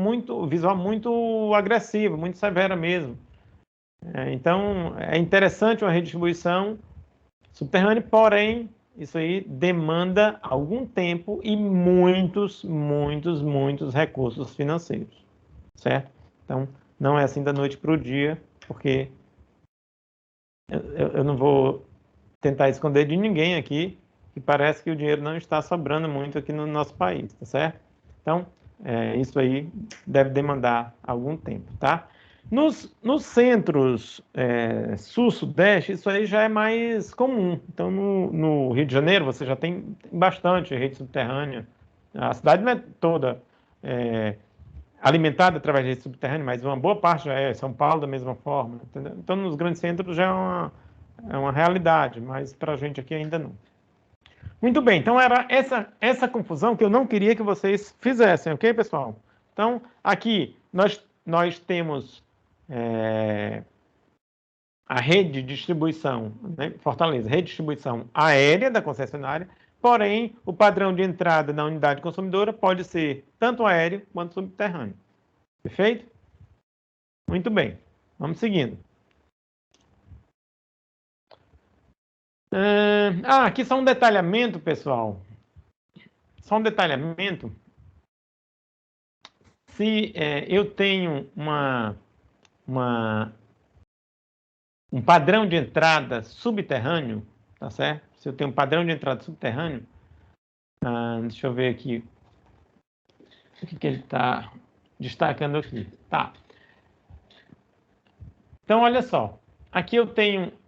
visual muito agressiva, muito severa mesmo. Então, é interessante uma redistribuição subterrânea, porém, isso aí demanda algum tempo e muitos recursos financeiros, certo? Então, não é assim da noite para o dia, porque eu não vou tentar esconder de ninguém aqui que parece que o dinheiro não está sobrando muito aqui no nosso país, tá certo? Então, isso aí deve demandar algum tempo, tá? Nos centros sul-sudeste, isso aí já é mais comum. Então, no Rio de Janeiro, você já tem bastante rede subterrânea. A cidade não é toda alimentada através de rede subterrânea, mas uma boa parte já é. São Paulo, da mesma forma. Entendeu? Então, nos grandes centros já é uma realidade, mas para a gente aqui ainda não. Muito bem, então era essa confusão que eu não queria que vocês fizessem, ok, pessoal? Então, aqui nós temos a rede de distribuição, né, Fortaleza, rede de distribuição aérea da concessionária, porém, o padrão de entrada na unidade consumidora pode ser tanto aéreo quanto subterrâneo. Perfeito? Muito bem, vamos seguindo. Aqui só um detalhamento, pessoal. Só um detalhamento. Se eu tenho um padrão de entrada subterrâneo, tá certo? Se eu tenho um padrão de entrada subterrâneo, deixa eu ver aqui o que ele está destacando aqui. Tá. Então, olha só. Aqui eu tenho...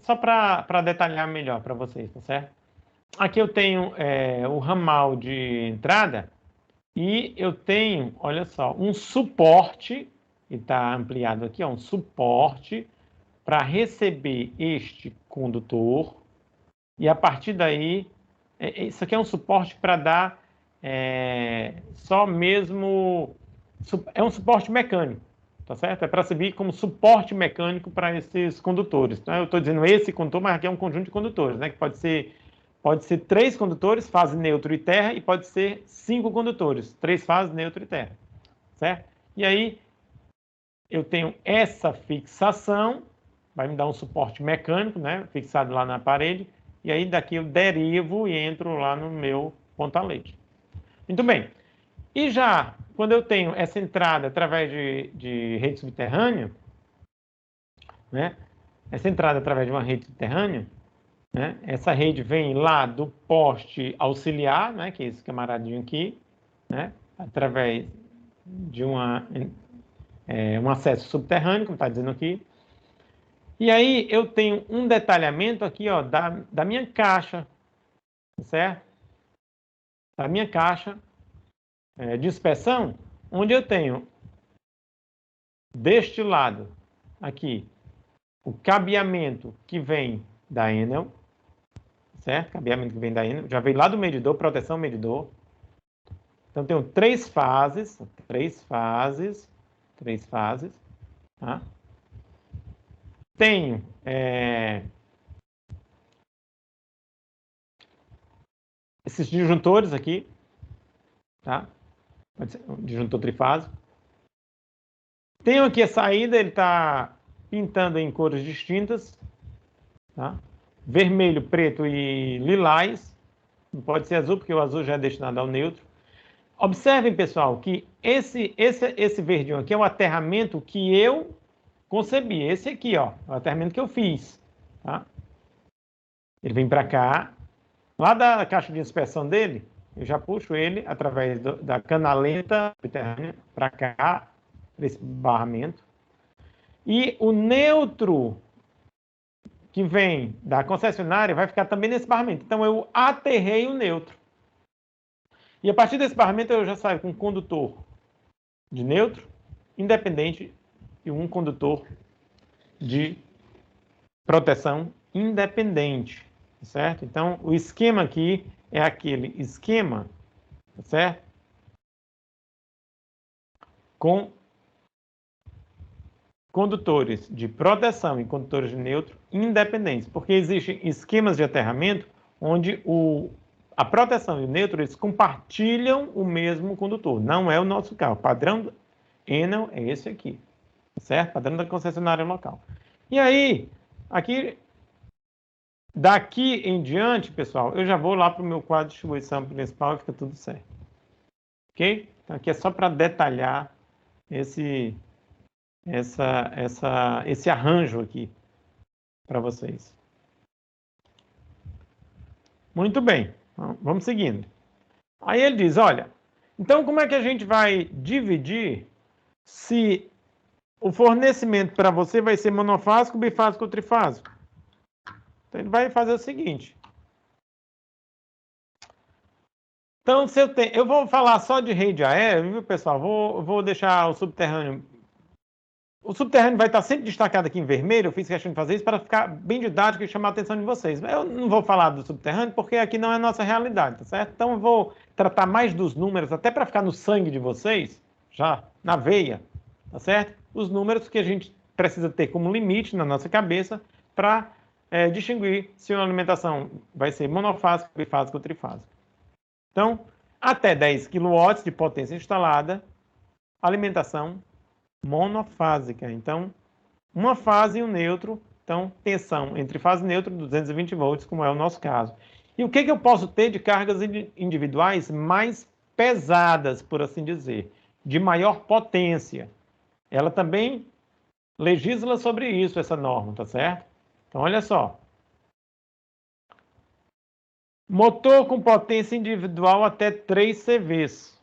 Só para detalhar melhor para vocês, tá certo? Aqui eu tenho o ramal de entrada e eu tenho, olha só, um suporte, e está ampliado aqui, um suporte para receber este condutor. E a partir daí, isso aqui é um suporte para dar só mesmo... É um suporte mecânico. Tá certo? É para servir como suporte mecânico para esses condutores. Então, eu estou dizendo esse condutor, mas aqui é um conjunto de condutores, né? Que pode ser 3 condutores, fase neutro e terra, e pode ser 5 condutores, 3 fases, neutro e terra. Certo? E aí, eu tenho essa fixação, vai me dar um suporte mecânico, né? Fixado lá na parede, e aí daqui eu derivo e entro lá no meu ponta-leite. Muito bem. E já, quando eu tenho essa entrada através de rede subterrânea, né? Essa entrada através de uma rede subterrânea, né? Essa rede vem lá do poste auxiliar, né? Que é esse camaradinho aqui, né? Através de um acesso subterrâneo, como está dizendo aqui. E aí eu tenho um detalhamento aqui, ó, da minha caixa, certo? Da minha caixa de inspeção, onde eu tenho deste lado aqui o cabeamento que vem da Enel, certo? Cabeamento que vem da Enel, já veio lá do medidor, proteção medidor. Então tenho 3 fases, tá? Tenho esses disjuntores aqui, tá? Pode ser um disjuntor trifásico. Tenho aqui a saída, ele está pintando em cores distintas, tá? Vermelho, preto e lilás. Não pode ser azul, porque o azul já é destinado ao neutro. Observem, pessoal, que esse verdinho aqui é o aterramento que eu concebi. Esse aqui, ó, é o aterramento que eu fiz, tá? Ele vem para cá, lá da caixa de inspeção dele, eu já puxo ele através da canaleta subterrânea para cá, para esse barramento. E o neutro que vem da concessionária vai ficar também nesse barramento. Então, eu aterrei o neutro. E a partir desse barramento, eu já saio com um condutor de neutro, independente, e um condutor de proteção independente, certo? Então, o esquema aqui é aquele esquema, certo? Com condutores de proteção e condutores de neutro independentes, porque existem esquemas de aterramento onde a proteção e o neutro eles compartilham o mesmo condutor. Não é o nosso carro. O padrão Enel é esse aqui, certo? Padrão da concessionária local. E aí, aqui, daqui em diante, pessoal, eu já vou lá para o meu quadro de distribuição principal e fica tudo certo. Ok? Então, aqui é só para detalhar esse arranjo aqui para vocês. Muito bem, vamos seguindo. Aí ele diz, olha, então como é que a gente vai dividir se o fornecimento para você vai ser monofásico, bifásico ou trifásico. Então, ele vai fazer o seguinte. Então, se eu vou falar só de rede aérea, viu, pessoal? Vou deixar o subterrâneo. O subterrâneo vai estar sempre destacado aqui em vermelho. Eu fiz questão de fazer isso para ficar bem didático e chamar a atenção de vocês. Eu não vou falar do subterrâneo porque aqui não é a nossa realidade, tá certo? Então, eu vou tratar mais dos números, até para ficar no sangue de vocês, já na veia, tá certo? Os números que a gente precisa ter como limite na nossa cabeça para distinguir se uma alimentação vai ser monofásica, bifásica ou trifásica. Então, até 10 kW de potência instalada, alimentação monofásica. Então, uma fase e um neutro. Então, tensão entre fase e neutro, 220 volts, como é o nosso caso. E o que eu posso ter de cargas individuais mais pesadas, por assim dizer, de maior potência? Ela também legisla sobre isso, essa norma, tá certo? Então, olha só. Motor com potência individual até 3 CVs.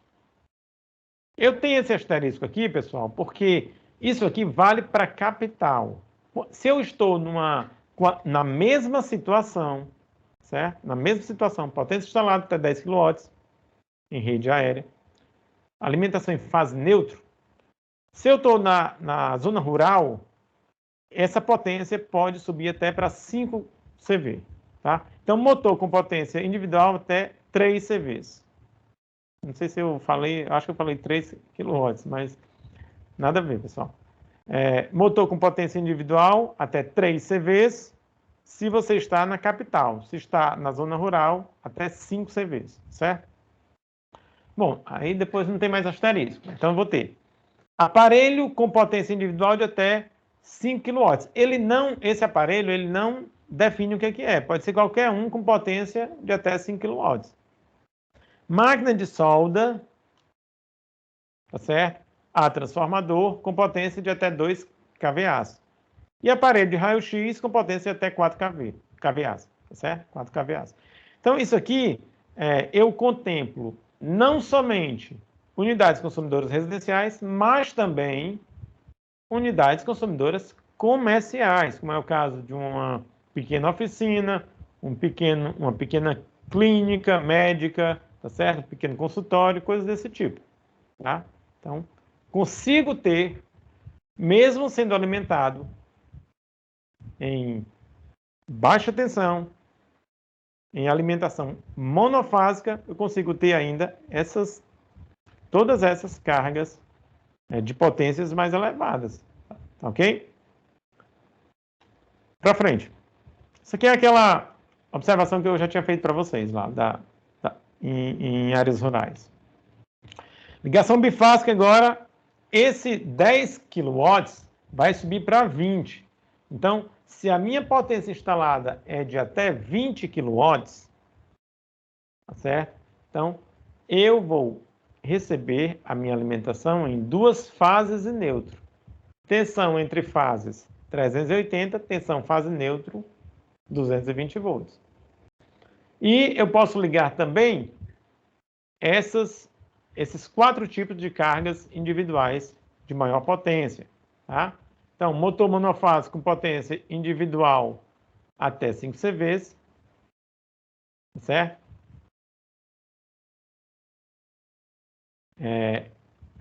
Eu tenho esse asterisco aqui, pessoal, porque isso aqui vale para capital. Se eu estou na mesma situação, certo? Na mesma situação, potência instalada até 10 kW em rede aérea, alimentação em fase neutro, se eu estou na zona rural, essa potência pode subir até para 5 CV. Tá? Então, motor com potência individual até 3 CVs. Não sei se eu falei, acho que eu falei 3 kW, mas nada a ver, pessoal. Motor com potência individual até 3 CVs, se você está na capital. Se está na zona rural, até 5 CVs, certo? Bom, aí depois não tem mais asterisco. Então, eu vou ter aparelho com potência individual de até 5 kW. Esse aparelho, ele não define o que é. Pode ser qualquer um com potência de até 5 kW. Máquina de solda, tá certo? A transformador com potência de até 2 kVA. E aparelho de raio-x com potência de até 4 kVA, tá certo? 4 kVA. Então, isso aqui, eu contemplo não somente unidades consumidoras residenciais, mas também unidades consumidoras comerciais, como é o caso de uma pequena oficina, uma pequena clínica médica, tá certo? Um pequeno consultório, coisas desse tipo, tá? Então, consigo ter, mesmo sendo alimentado em baixa tensão, em alimentação monofásica, eu consigo ter ainda todas essas cargas de potências mais elevadas, tá ok? Para frente. Isso aqui é aquela observação que eu já tinha feito para vocês lá, em áreas rurais. Ligação bifásica agora, esse 10 kW vai subir para 20. Então, se a minha potência instalada é de até 20 kW, tá certo? Então, eu vou receber a minha alimentação em 2 fases e neutro. Tensão entre fases 380, tensão fase neutro 220 volts. E eu posso ligar também esses 4 tipos de cargas individuais de maior potência, tá? Então, motor monofásico com potência individual até 5 CVs, certo?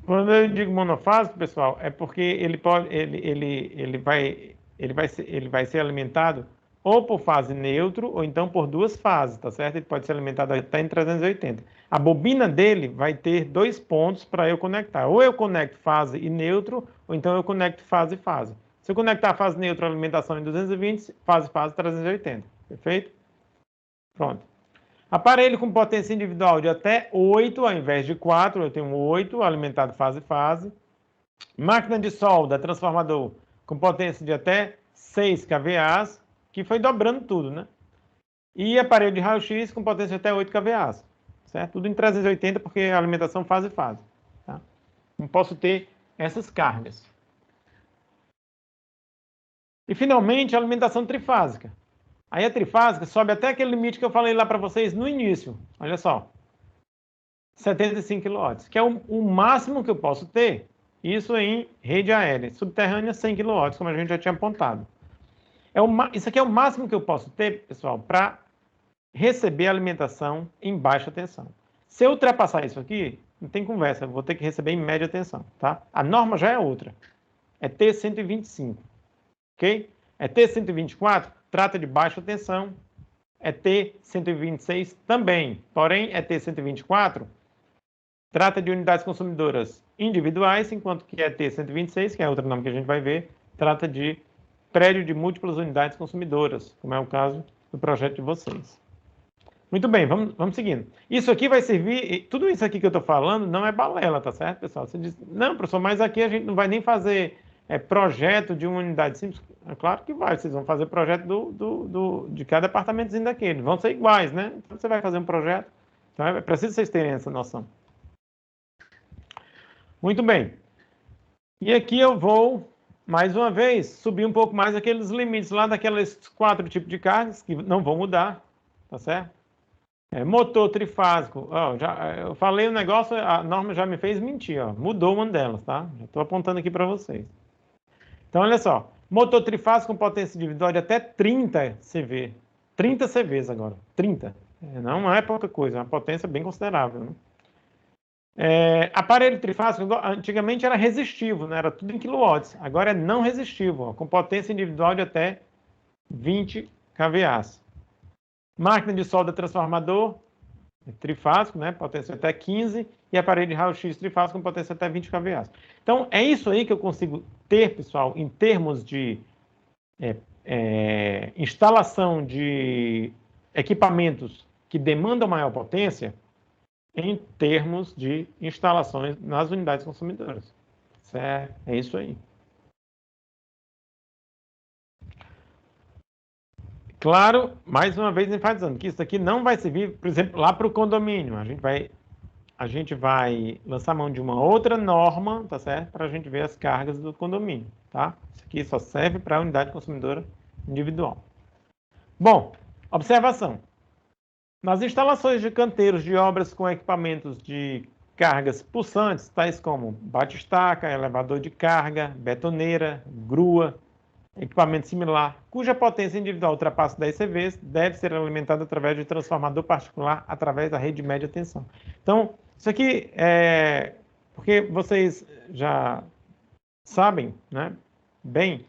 Quando eu digo monofásico, pessoal, é porque ele vai ser alimentado ou por fase neutro ou então por 2 fases, tá certo? Ele pode ser alimentado até em 380. A bobina dele vai ter 2 pontos para eu conectar. Ou eu conecto fase e neutro, ou então eu conecto fase e fase. Se eu conectar fase neutra, alimentação em 220, fase 380. Perfeito? Pronto. Aparelho com potência individual de até 8, ao invés de 4, eu tenho 8, alimentado fase. Máquina de solda, transformador, com potência de até 6 kVA, que foi dobrando tudo, né? E aparelho de raio-x com potência de até 8 kVA, certo? Tudo em 380, porque é alimentação fase. Tá? Não posso ter essas cargas. E, finalmente, a alimentação trifásica. Aí a trifásica sobe até aquele limite que eu falei lá para vocês no início. Olha só. 75 kW, que é o máximo que eu posso ter Isso em rede aérea. Subterrânea, 100 kW, como a gente já tinha apontado. Isso aqui é o máximo que eu posso ter, pessoal, para receber alimentação em baixa tensão. Se eu ultrapassar isso aqui, não tem conversa, eu vou ter que receber em média tensão, tá? A norma já é outra. É T125, ok? É T124, trata de baixa tensão. É T126 também, porém é T124, trata de unidades consumidoras individuais, enquanto que é T126, que é outro nome que a gente vai ver, trata de prédio de múltiplas unidades consumidoras, como é o caso do projeto de vocês. Muito bem, vamos seguindo. Isso aqui vai servir, tudo isso aqui que eu estou falando não é balela, tá certo, pessoal? Você diz, não, professor, mas aqui a gente não vai nem fazer projeto de uma unidade simples. É claro que vai, vocês vão fazer projeto de cada departamentozinho daquele, vão ser iguais, né? Então você vai fazer um projeto, então é preciso vocês terem essa noção. Muito bem. E aqui eu vou, mais uma vez, subir um pouco mais aqueles limites lá daqueles 4 tipos de cargas, que não vão mudar, tá certo? Motor trifásico, eu falei o negócio, a norma já me fez mentir, mudou uma delas, tá? Já estou apontando aqui para vocês. Então, olha só, motor trifásico com potência individual de até 30 CV. 30 CVs agora, 30. Não é pouca coisa, é uma potência bem considerável, né? Aparelho trifásico, antigamente era resistivo, né? Era tudo em quilowatts. Agora é não resistivo, com potência individual de até 20 kVA. Máquina de solda transformador trifásico, né? Potência até 15, e aparelho de raio-x trifásico com potência até 20 kVA. Então, é isso aí que eu consigo ter, pessoal, em termos de instalação de equipamentos que demandam maior potência, em termos de instalações nas unidades consumidoras. Certo? É isso aí. Claro, mais uma vez enfatizando que isso aqui não vai servir, por exemplo, lá para o condomínio. A gente vai lançar mão de uma outra norma, tá certo? Para a gente ver as cargas do condomínio, tá? Isso aqui só serve para a unidade consumidora individual. Bom, observação. Nas instalações de canteiros de obras com equipamentos de cargas pulsantes, tais como bate-estaca, elevador de carga, betoneira, grua, equipamento similar, cuja potência individual ultrapassa 10 CVs, deve ser alimentado através de transformador particular através da rede de média tensão. Então, isso aqui é porque vocês já sabem, né, bem,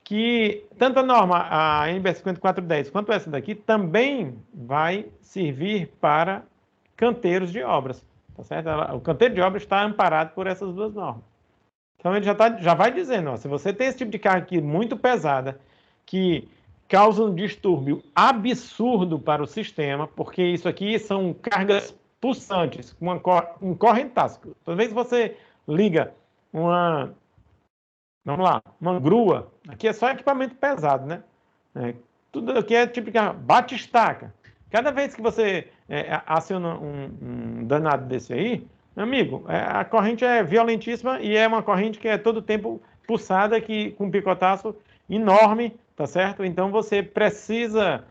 que tanto a norma, a NBR 5410, quanto essa daqui, também vai servir para canteiros de obras, tá certo? O canteiro de obras está amparado por essas duas normas. Então, ele já vai dizendo, se você tem esse tipo de carga aqui muito pesada, que causa um distúrbio absurdo para o sistema, porque isso aqui são cargas pulsantes, um correntaço. Toda vez que você liga uma grua, aqui é só equipamento pesado, né? Tudo aqui é tipo de bate-estaca. Cada vez que você aciona um danado desse aí, meu amigo, a corrente é violentíssima e é uma corrente que é todo tempo pulsada, com um picotaço enorme, tá certo? Então você precisa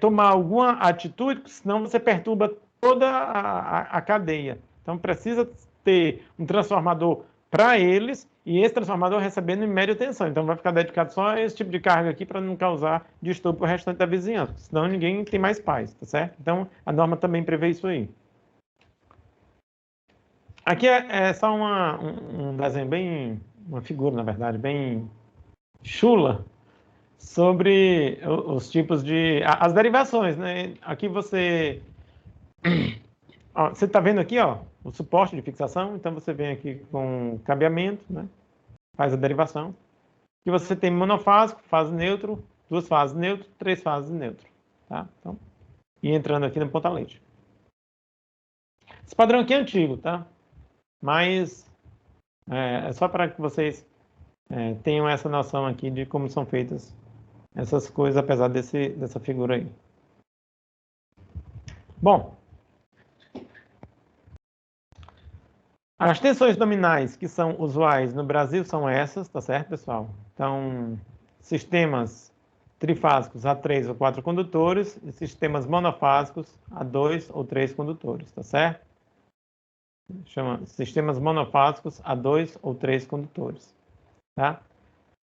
tomar alguma atitude, senão você perturba toda a cadeia. Então precisa ter um transformador para eles e esse transformador recebendo em média tensão. Então vai ficar dedicado só a esse tipo de carga aqui para não causar distúrbio para o restante da vizinhança, senão ninguém tem mais paz, tá certo? Então a norma também prevê isso aí. Aqui é só um desenho bem, uma figura, na verdade, bem chula, sobre os tipos de... as derivações, né? Aqui você está vendo aqui, o suporte de fixação, então você vem aqui com cabeamento, né? Faz a derivação. E você tem monofásico, fase neutro, 2 fases neutro, 3 fases neutro, tá? Então, e entrando aqui no ponta-leite. Esse padrão aqui é antigo, tá? Mas é só para que vocês tenham essa noção aqui de como são feitas essas coisas, apesar dessa figura aí. Bom, as tensões nominais que são usuais no Brasil são essas, tá certo, pessoal? Então, sistemas trifásicos a 3 ou 4 condutores e sistemas monofásicos a 2 ou 3 condutores, tá certo? chama sistemas monofásicos a 2 ou 3 condutores. Tá?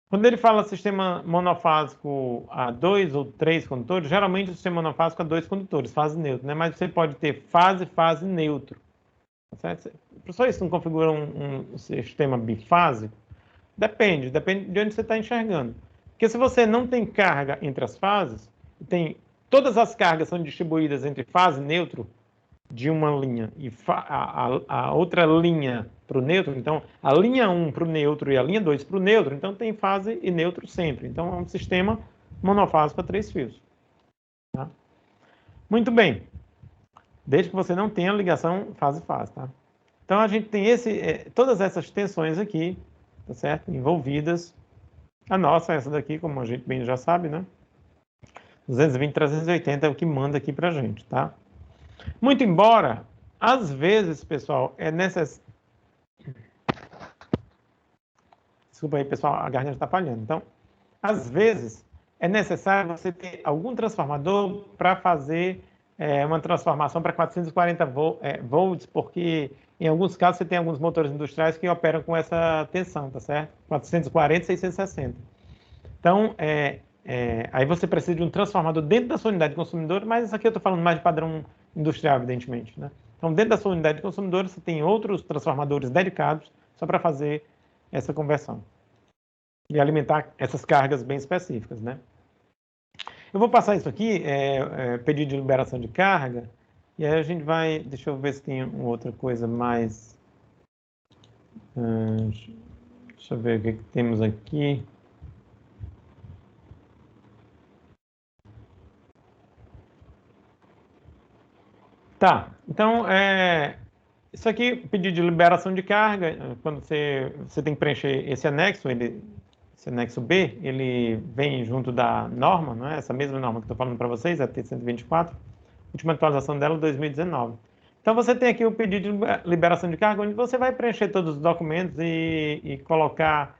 Quando ele fala sistema monofásico a 2 ou 3 condutores, geralmente o sistema monofásico a 2 condutores, fase neutra, né? Mas você pode ter fase neutro. Tá certo? Professor, isso não configura um sistema bifásico? Depende de onde você está enxergando. Porque se você não tem carga entre as fases, todas as cargas são distribuídas entre fase neutro de uma linha e a outra linha para o neutro, então a linha 1 para o neutro e a linha 2 para o neutro, então tem fase e neutro sempre. Então é um sistema monofásico a 3 fios. Tá? Muito bem. Desde que você não tenha ligação fase-fase. Tá? Então a gente tem todas essas tensões aqui, tá certo? Envolvidas. A nossa, essa daqui, como a gente bem já sabe, né? 220, 380 é o que manda aqui para a gente, tá? Muito embora, às vezes, pessoal, é necessário... Desculpa aí, pessoal, a garganta está falhando. Então, às vezes, é necessário você ter algum transformador para fazer uma transformação para 440 volts, porque em alguns casos você tem alguns motores industriais que operam com essa tensão, tá certo? 440 e 660. Então, aí você precisa de um transformador dentro da sua unidade de consumidor, mas isso aqui eu estou falando mais de padrão industrial, evidentemente, né? Então, dentro da sua unidade de consumidor, você tem outros transformadores dedicados só para fazer essa conversão e alimentar essas cargas bem específicas, né? Eu vou passar isso aqui, pedido de liberação de carga, e aí a gente vai... Deixa eu ver se tem outra coisa mais... deixa eu ver o que temos aqui. Tá, então, isso aqui, pedido de liberação de carga, quando você tem que preencher esse anexo, esse anexo B, ele vem junto da norma, não é? Essa mesma norma que eu estou falando para vocês, a T124, última atualização dela, 2019. Então, você tem aqui o pedido de liberação de carga, onde você vai preencher todos os documentos e colocar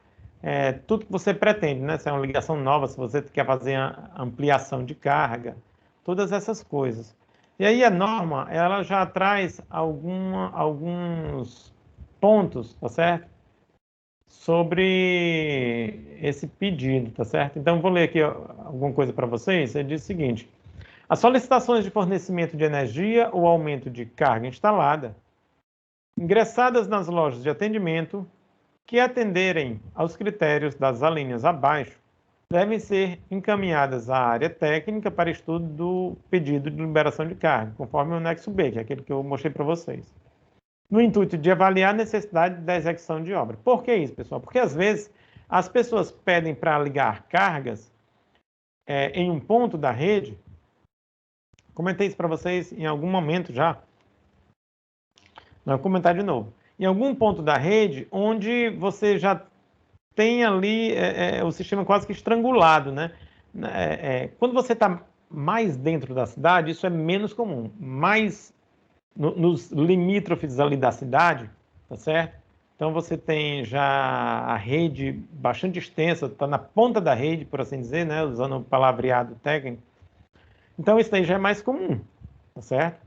tudo que você pretende, né? Se é uma ligação nova, se você quer fazer a ampliação de carga, todas essas coisas. E aí a norma, ela já traz alguns pontos, tá certo? Sobre esse pedido, tá certo? Então, vou ler aqui alguma coisa para vocês. Ele diz o seguinte: as solicitações de fornecimento de energia ou aumento de carga instalada, ingressadas nas lojas de atendimento, que atenderem aos critérios das alíneas abaixo, devem ser encaminhadas à área técnica para estudo do pedido de liberação de carga, conforme o anexo B, que é aquele que eu mostrei para vocês, no intuito de avaliar a necessidade da execução de obra. Por que isso, pessoal? Porque, às vezes, as pessoas pedem para ligar cargas em um ponto da rede. Comentei isso para vocês em algum momento já. Não vou comentar de novo. Em algum ponto da rede onde você já tem ali o sistema quase que estrangulado, né? Quando você está mais dentro da cidade, isso é menos comum. Mais nos limítrofes ali da cidade, tá certo? Então você tem já a rede bastante extensa, está na ponta da rede, por assim dizer, né? Usando o palavreado técnico. Então isso daí já é mais comum, tá certo?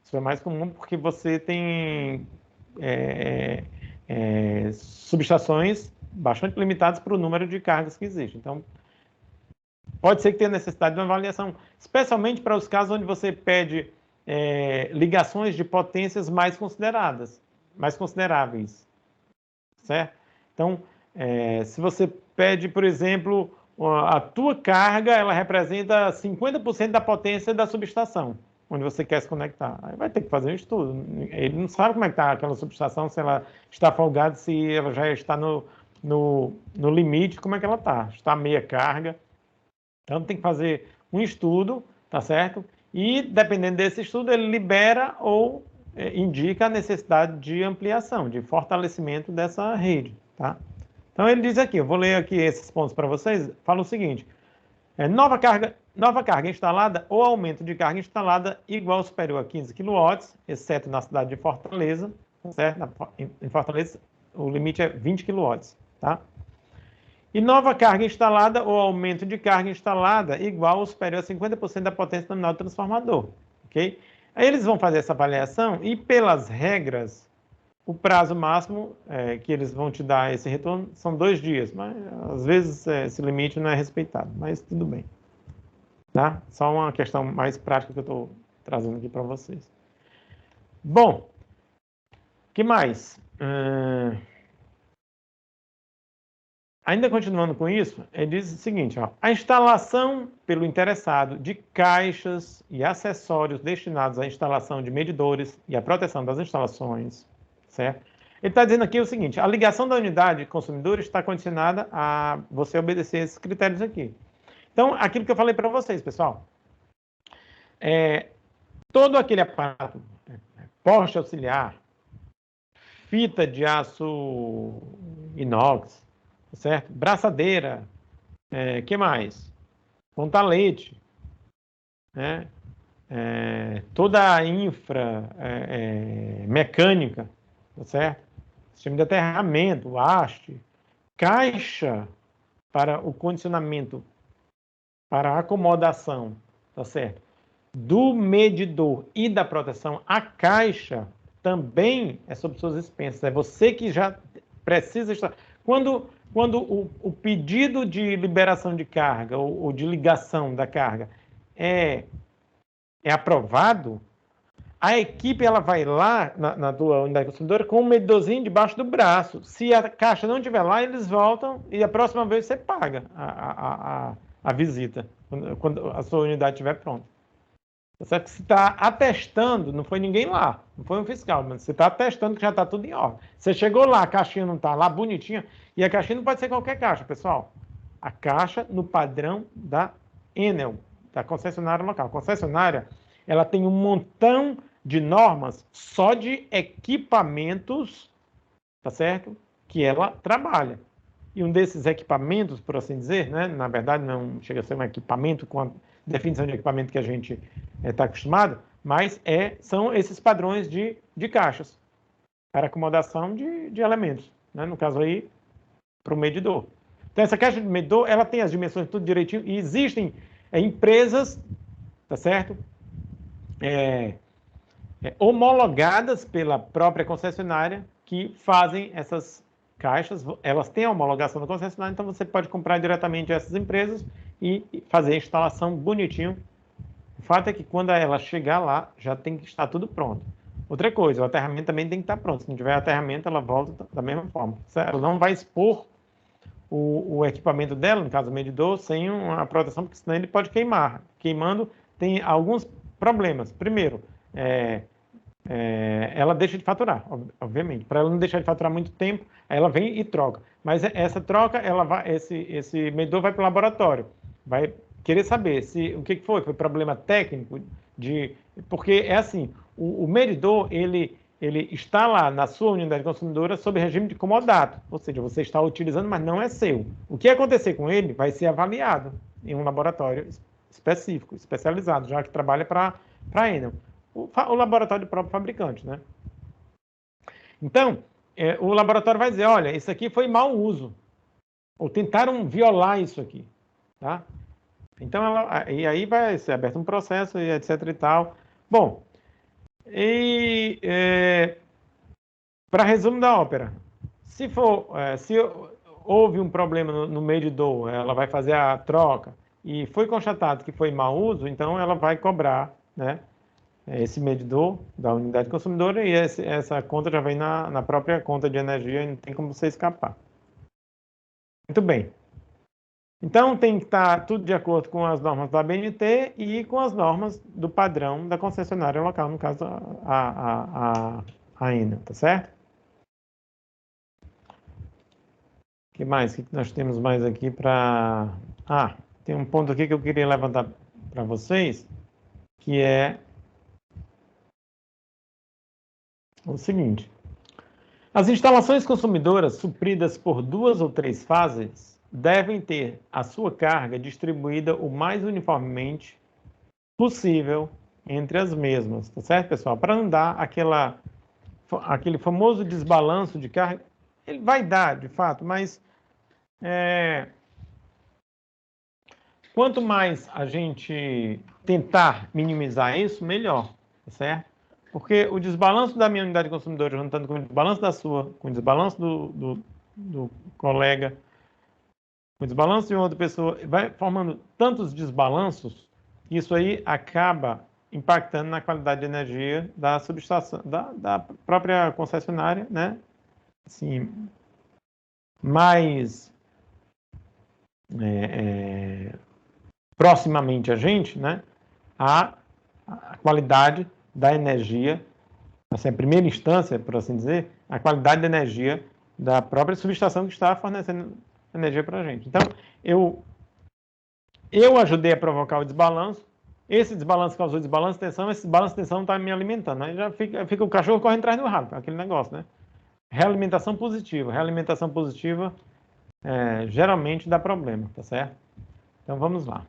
Isso é mais comum porque você tem subestações bastante limitadas para o número de cargas que existe. Então, pode ser que tenha necessidade de uma avaliação, especialmente para os casos onde você pede ligações de potências mais consideráveis, certo? Então, se você pede, por exemplo, a tua carga, ela representa 50% da potência da subestação, onde você quer se conectar. Aí vai ter que fazer um estudo. Ele não sabe como é que está aquela subestação, se ela está folgada, se ela já está no limite, como é que ela está. Está meia carga. Então, tem que fazer um estudo, tá certo? E, dependendo desse estudo, ele libera ou indica a necessidade de ampliação, de fortalecimento dessa rede, tá? Então, ele diz aqui, eu vou ler aqui esses pontos para vocês, fala o seguinte: nova carga instalada ou aumento de carga instalada igual ou superior a 15 kW, exceto na cidade de Fortaleza, certo? Em Fortaleza, o limite é 20 kW, tá? E nova carga instalada ou aumento de carga instalada igual ou superior a 50% da potência nominal do transformador, ok? Aí eles vão fazer essa avaliação e, pelas regras O prazo máximo que eles vão te dar esse retorno são 2 dias, mas às vezes esse limite não é respeitado, mas tudo bem. Tá? Só uma questão mais prática que eu estou trazendo aqui para vocês. Bom, o que mais? Ainda continuando com isso, ele diz o seguinte, ó, a instalação pelo interessado de caixas e acessórios destinados à instalação de medidores e à proteção das instalações, certo? Ele está dizendo aqui o seguinte, a ligação da unidade consumidora está condicionada a você obedecer esses critérios aqui. Então, aquilo que eu falei para vocês, pessoal, todo aquele aparato, poste auxiliar, fita de aço inox, certo? Braçadeira, que mais? Pontalete, né? Toda a infra mecânica, tá certo? Sistema de aterramento, haste, caixa para o condicionamento, para a acomodação, tá certo? Do medidor e da proteção, a caixa também é sob suas expensas. É você que já precisa estar... Quando o pedido de liberação de carga ou de ligação da carga é aprovado, a equipe ela vai lá na tua unidade consumidora com um medidorzinho debaixo do braço. Se a caixa não estiver lá, eles voltam e a próxima vez você paga a visita, quando a sua unidade estiver pronta. Você está atestando, não foi ninguém lá, não foi um fiscal, mas você está atestando que já está tudo em ordem. Você chegou lá, a caixinha não está lá, bonitinha, e a caixinha não pode ser qualquer caixa, pessoal. A caixa no padrão da Enel, da concessionária local. A concessionária, ela tem um montão de normas só de equipamentos, tá certo? Que ela trabalha. E um desses equipamentos, por assim dizer, né? Na verdade não chega a ser um equipamento com a definição de equipamento que a gente está acostumado, mas são esses padrões de caixas para acomodação de elementos, né? No caso aí, para o medidor. Então, essa caixa de medidor, ela tem as dimensões tudo direitinho, e existem empresas, tá certo? Homologadas pela própria concessionária que fazem essas caixas, elas têm a homologação da concessionária, então você pode comprar diretamente essas empresas e fazer a instalação bonitinho. O fato é que quando ela chegar lá, já tem que estar tudo pronto. Outra coisa, o aterramento também tem que estar pronto. Se não tiver aterramento, ela volta da mesma forma. Ela não vai expor o equipamento dela, no caso o medidor, sem uma proteção, porque senão ele pode queimar. Queimando tem alguns problemas. Primeiro, ela deixa de faturar, obviamente. Para ela não deixar de faturar muito tempo, ela vem e troca. Mas essa troca, esse medidor vai para o laboratório. Vai querer saber o que foi problema técnico, porque é assim, o medidor, ele está lá na sua unidade consumidora sob regime de comodato, ou seja, você está utilizando, mas não é seu. O que acontecer com ele vai ser avaliado em um laboratório específico, especializado, já que trabalha para a Enel. O laboratório do próprio fabricante, né? Então, o laboratório vai dizer, olha, isso aqui foi mau uso, ou tentaram violar isso aqui, tá? Então, e aí vai ser aberto um processo, e etc e tal. Bom, para resumo da ópera, se houve um problema no medidor, ela vai fazer a troca, e foi constatado que foi mau uso, então ela vai cobrar, né, esse medidor da unidade consumidora, e essa conta já vem na própria conta de energia, e não tem como você escapar. Muito bem. Então, tem que estar tudo de acordo com as normas da ABNT e com as normas do padrão da concessionária local, no caso, a Enel, tá certo? O que mais? O que nós temos mais aqui para... tem um ponto aqui que eu queria levantar para vocês, que é o seguinte. As instalações consumidoras supridas por 2 ou 3 fases devem ter a sua carga distribuída o mais uniformemente possível entre as mesmas, tá certo, pessoal? Para não dar aquele famoso desbalanço de carga. Ele vai dar, de fato, mas quanto mais a gente tentar minimizar isso, melhor, tá certo? Porque o desbalanço da minha unidade consumidora juntando com o desbalanço da sua, com o desbalanço do colega, com o desbalanço de uma outra pessoa, vai formando tantos desbalanços, que isso aí acaba impactando na qualidade de energia da subestação, da própria concessionária, né? Assim, mais proximamente a gente, né? A qualidade da energia, assim, a primeira instância, por assim dizer, a qualidade da energia da própria subestação que está fornecendo energia para a gente. Então, eu ajudei a provocar o desbalanço, esse desbalanço causou desbalanço de tensão, esse desbalanço de tensão está me alimentando. Aí já fica o cachorro correndo atrás do rabo, aquele negócio, né? Realimentação positiva. Realimentação positiva geralmente dá problema, tá certo? Então, vamos lá.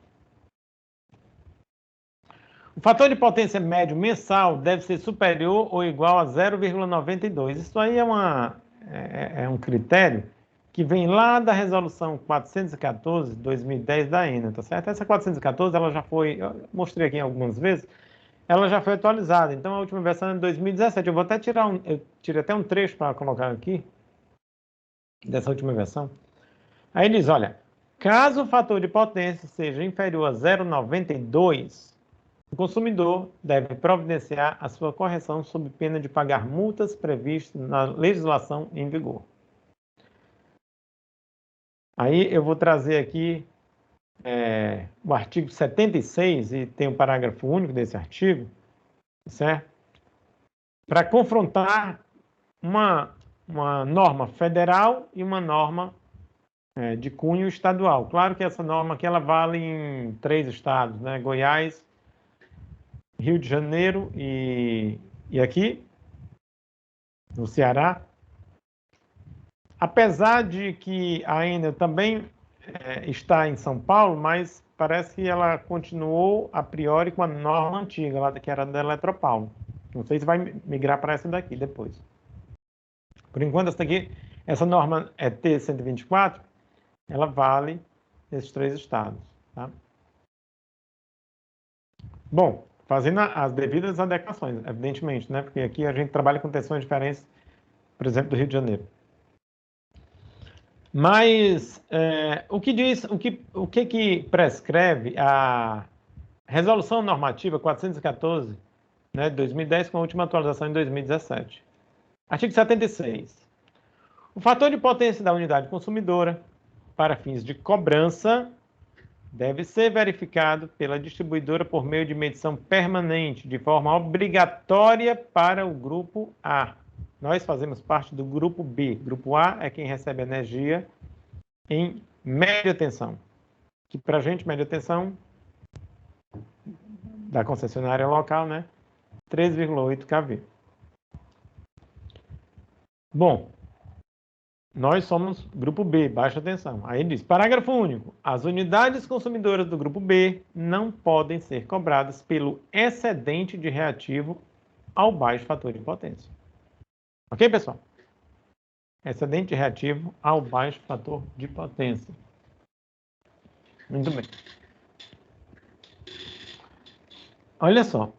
O fator de potência médio mensal deve ser superior ou igual a 0,92. Isso aí é um critério que vem lá da resolução 414 de 2010 da ENA, tá certo? Essa 414, ela já foi, eu mostrei aqui algumas vezes, ela já foi atualizada. Então, a última versão é de 2017. Eu vou até eu tirei até um trecho para colocar aqui, dessa última versão. Aí diz, olha, caso o fator de potência seja inferior a 0,92, o consumidor deve providenciar a sua correção sob pena de pagar multas previstas na legislação em vigor. Aí eu vou trazer aqui o artigo 76, e tem um parágrafo único desse artigo, certo? Para confrontar uma norma federal e uma norma de cunho estadual. Claro que essa norma aqui ela vale em 3 estados, né? Goiás, Rio de Janeiro e aqui, no Ceará. Apesar de que a Enel também está em São Paulo, mas parece que ela continuou a priori com a norma antiga, lá que era da Eletropaulo. Não sei se vai migrar para essa daqui depois. Por enquanto, essa norma é T124, ela vale nesses 3 estados. Tá? Bom, fazendo as devidas adequações, evidentemente, né? Porque aqui a gente trabalha com tensões diferentes, por exemplo, do Rio de Janeiro. Mas o que prescreve a Resolução Normativa 414, né, de 2010, com a última atualização em 2017. Artigo 76. O fator de potência da unidade consumidora, para fins de cobrança, deve ser verificado pela distribuidora por meio de medição permanente, de forma obrigatória para o grupo A. Nós fazemos parte do grupo B. Grupo A é quem recebe energia em média tensão. Que para a gente, média tensão da concessionária local, né? 3,8 kV. Bom, nós somos grupo B, baixa tensão. Aí diz, parágrafo único, as unidades consumidoras do grupo B não podem ser cobradas pelo excedente de reativo ao baixo fator de potência. Ok, pessoal? Excedente reativo ao baixo fator de potência. Muito bem. Olha só.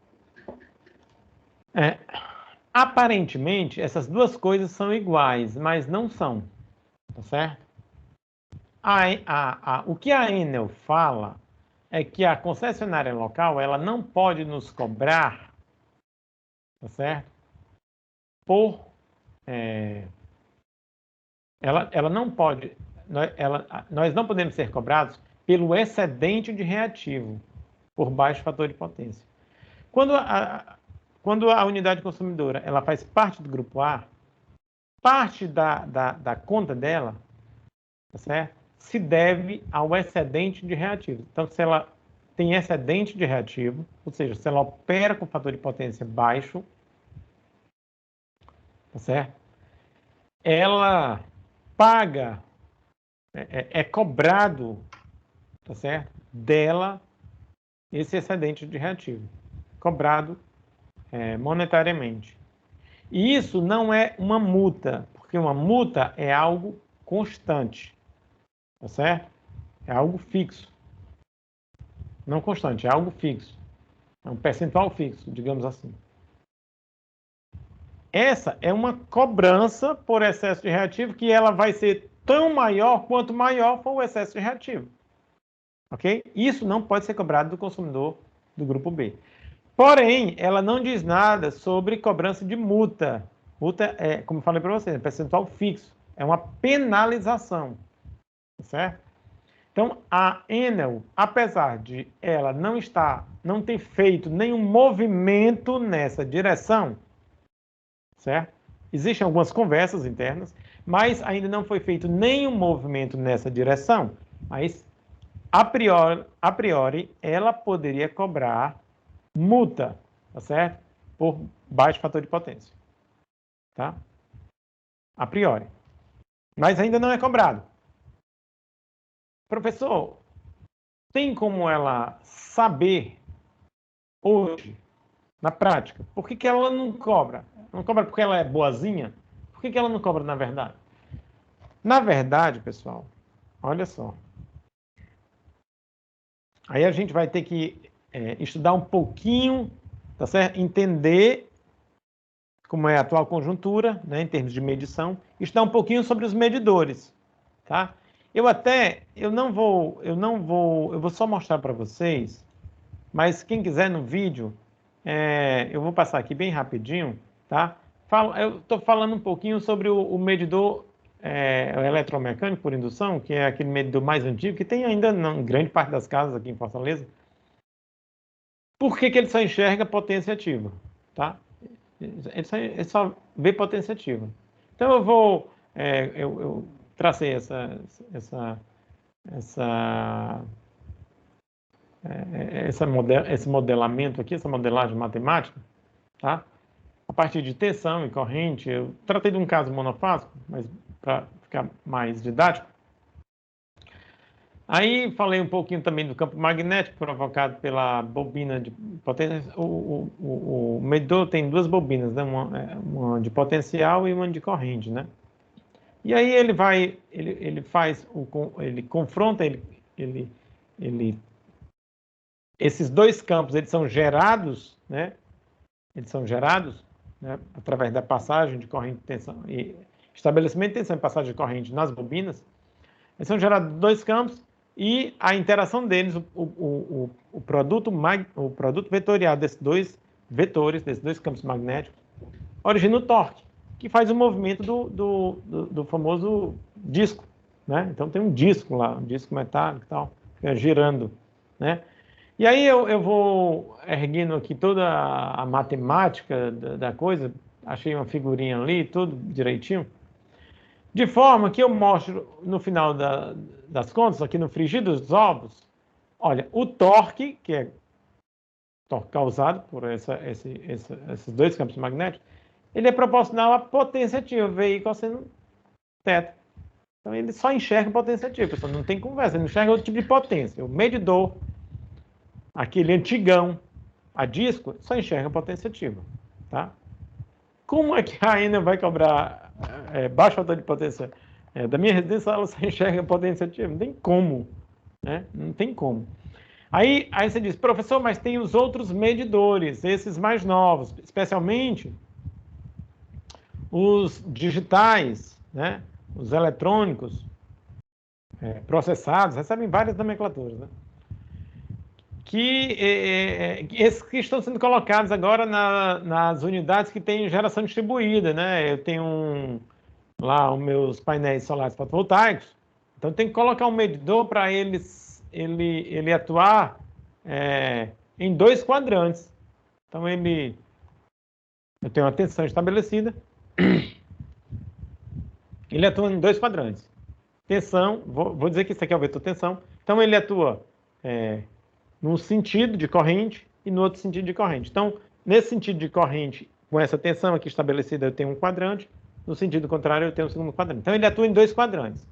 Aparentemente, essas duas coisas são iguais, mas não são. Tá certo? O que a Enel fala é que a concessionária local ela não pode nos cobrar, tá certo? Ela não pode, nós não podemos ser cobrados pelo excedente de reativo por baixo fator de potência. Quando a unidade consumidora ela faz parte do grupo A, parte da conta dela, tá certo? Se deve ao excedente de reativo. Então, se ela tem excedente de reativo, ou seja, se ela opera com fator de potência baixo, tá certo? Ela paga, é cobrado, tá certo? Dela esse excedente de reativo, cobrado monetariamente. E isso não é uma multa, porque uma multa é algo constante, tá certo? É algo fixo. Não constante, é algo fixo. É um percentual fixo, digamos assim. essa é uma cobrança por excesso de reativo que ela vai ser tão maior quanto maior for o excesso de reativo. Ok? Isso não pode ser cobrado do consumidor do grupo B. Porém, ela não diz nada sobre cobrança de multa. Multa é, como eu falei para você, é percentual fixo. É uma penalização. Certo? Então, a Enel, apesar de ela não ter feito nenhum movimento nessa direção, certo? Existem algumas conversas internas, mas ainda não foi feito nenhum movimento nessa direção. Mas, a priori, ela poderia cobrar multa, tá certo? Por baixo fator de potência, tá? A priori. Mas ainda não é cobrado. Professor, tem como ela saber hoje, na prática, por que ela não cobra? Não cobra porque ela é boazinha? Por que ela não cobra na verdade? Na verdade, pessoal, olha só. Aí a gente vai ter que estudar um pouquinho, tá certo? Entender como é a atual conjuntura, né, em termos de medição, estudar um pouquinho sobre os medidores, tá? Eu vou só mostrar para vocês, mas quem quiser no vídeo, eu vou passar aqui bem rapidinho, tá? Eu estou falando um pouquinho sobre o medidor eletromecânico por indução, que é aquele medidor mais antigo, que tem ainda em grande parte das casas aqui em Fortaleza. Por que ele só enxerga potência ativa, tá? Ele só vê potência ativa. Então eu tracei esse modelamento aqui, essa modelagem matemática, tá? A partir de tensão e corrente, eu tratei de um caso monofásico, mas para ficar mais didático. Aí falei um pouquinho também do campo magnético provocado pela bobina de potência. O medidor tem duas bobinas, né? Uma de potencial e uma de corrente, né? E aí ele confronta, esses dois campos, eles são gerados, né? Eles são gerados, né, através da passagem de corrente de tensão e estabelecimento de tensão e passagem de corrente nas bobinas. Eles são gerados dois campos e a interação deles, o produto vetorial desses dois vetores, desses dois campos magnéticos, origina o torque, que faz o movimento do famoso disco, né? Então tem um disco lá, um disco metálico e tal, fica girando, né? E aí eu vou erguendo aqui toda a matemática da coisa, achei uma figurinha ali, tudo direitinho, de forma que eu mostro no final das contas, aqui no frigir dos ovos, olha, o torque, que é torque causado por esses dois campos magnéticos, ele é proporcional à potência ativa, V igual sendo θ. Então ele só enxerga potência ativa, pessoal, não tem conversa, ele não enxerga outro tipo de potência. O medidor, aquele antigão, a disco, só enxerga potência ativa, tá? Como é que a Enel vai cobrar baixo fator de potência da minha residência, ela só enxerga potência ativa? Não tem como, né? Não tem como. Aí você diz, professor, mas tem os outros medidores, esses mais novos, especialmente os digitais, né? Os eletrônicos processados, recebem várias nomenclaturas, né? Esses que estão sendo colocados agora nas unidades que têm geração distribuída, né? Eu tenho lá os meus painéis solares fotovoltaicos, então tem que colocar um medidor para ele atuar em dois quadrantes. Então eu tenho uma tensão estabelecida, ele atua em dois quadrantes. Tensão, vou dizer que isso aqui é o vetor tensão, então ele atua num sentido de corrente e no outro sentido de corrente. Então, nesse sentido de corrente, com essa tensão aqui estabelecida, eu tenho um quadrante, no sentido contrário, eu tenho um segundo quadrante. Então, ele atua em dois quadrantes.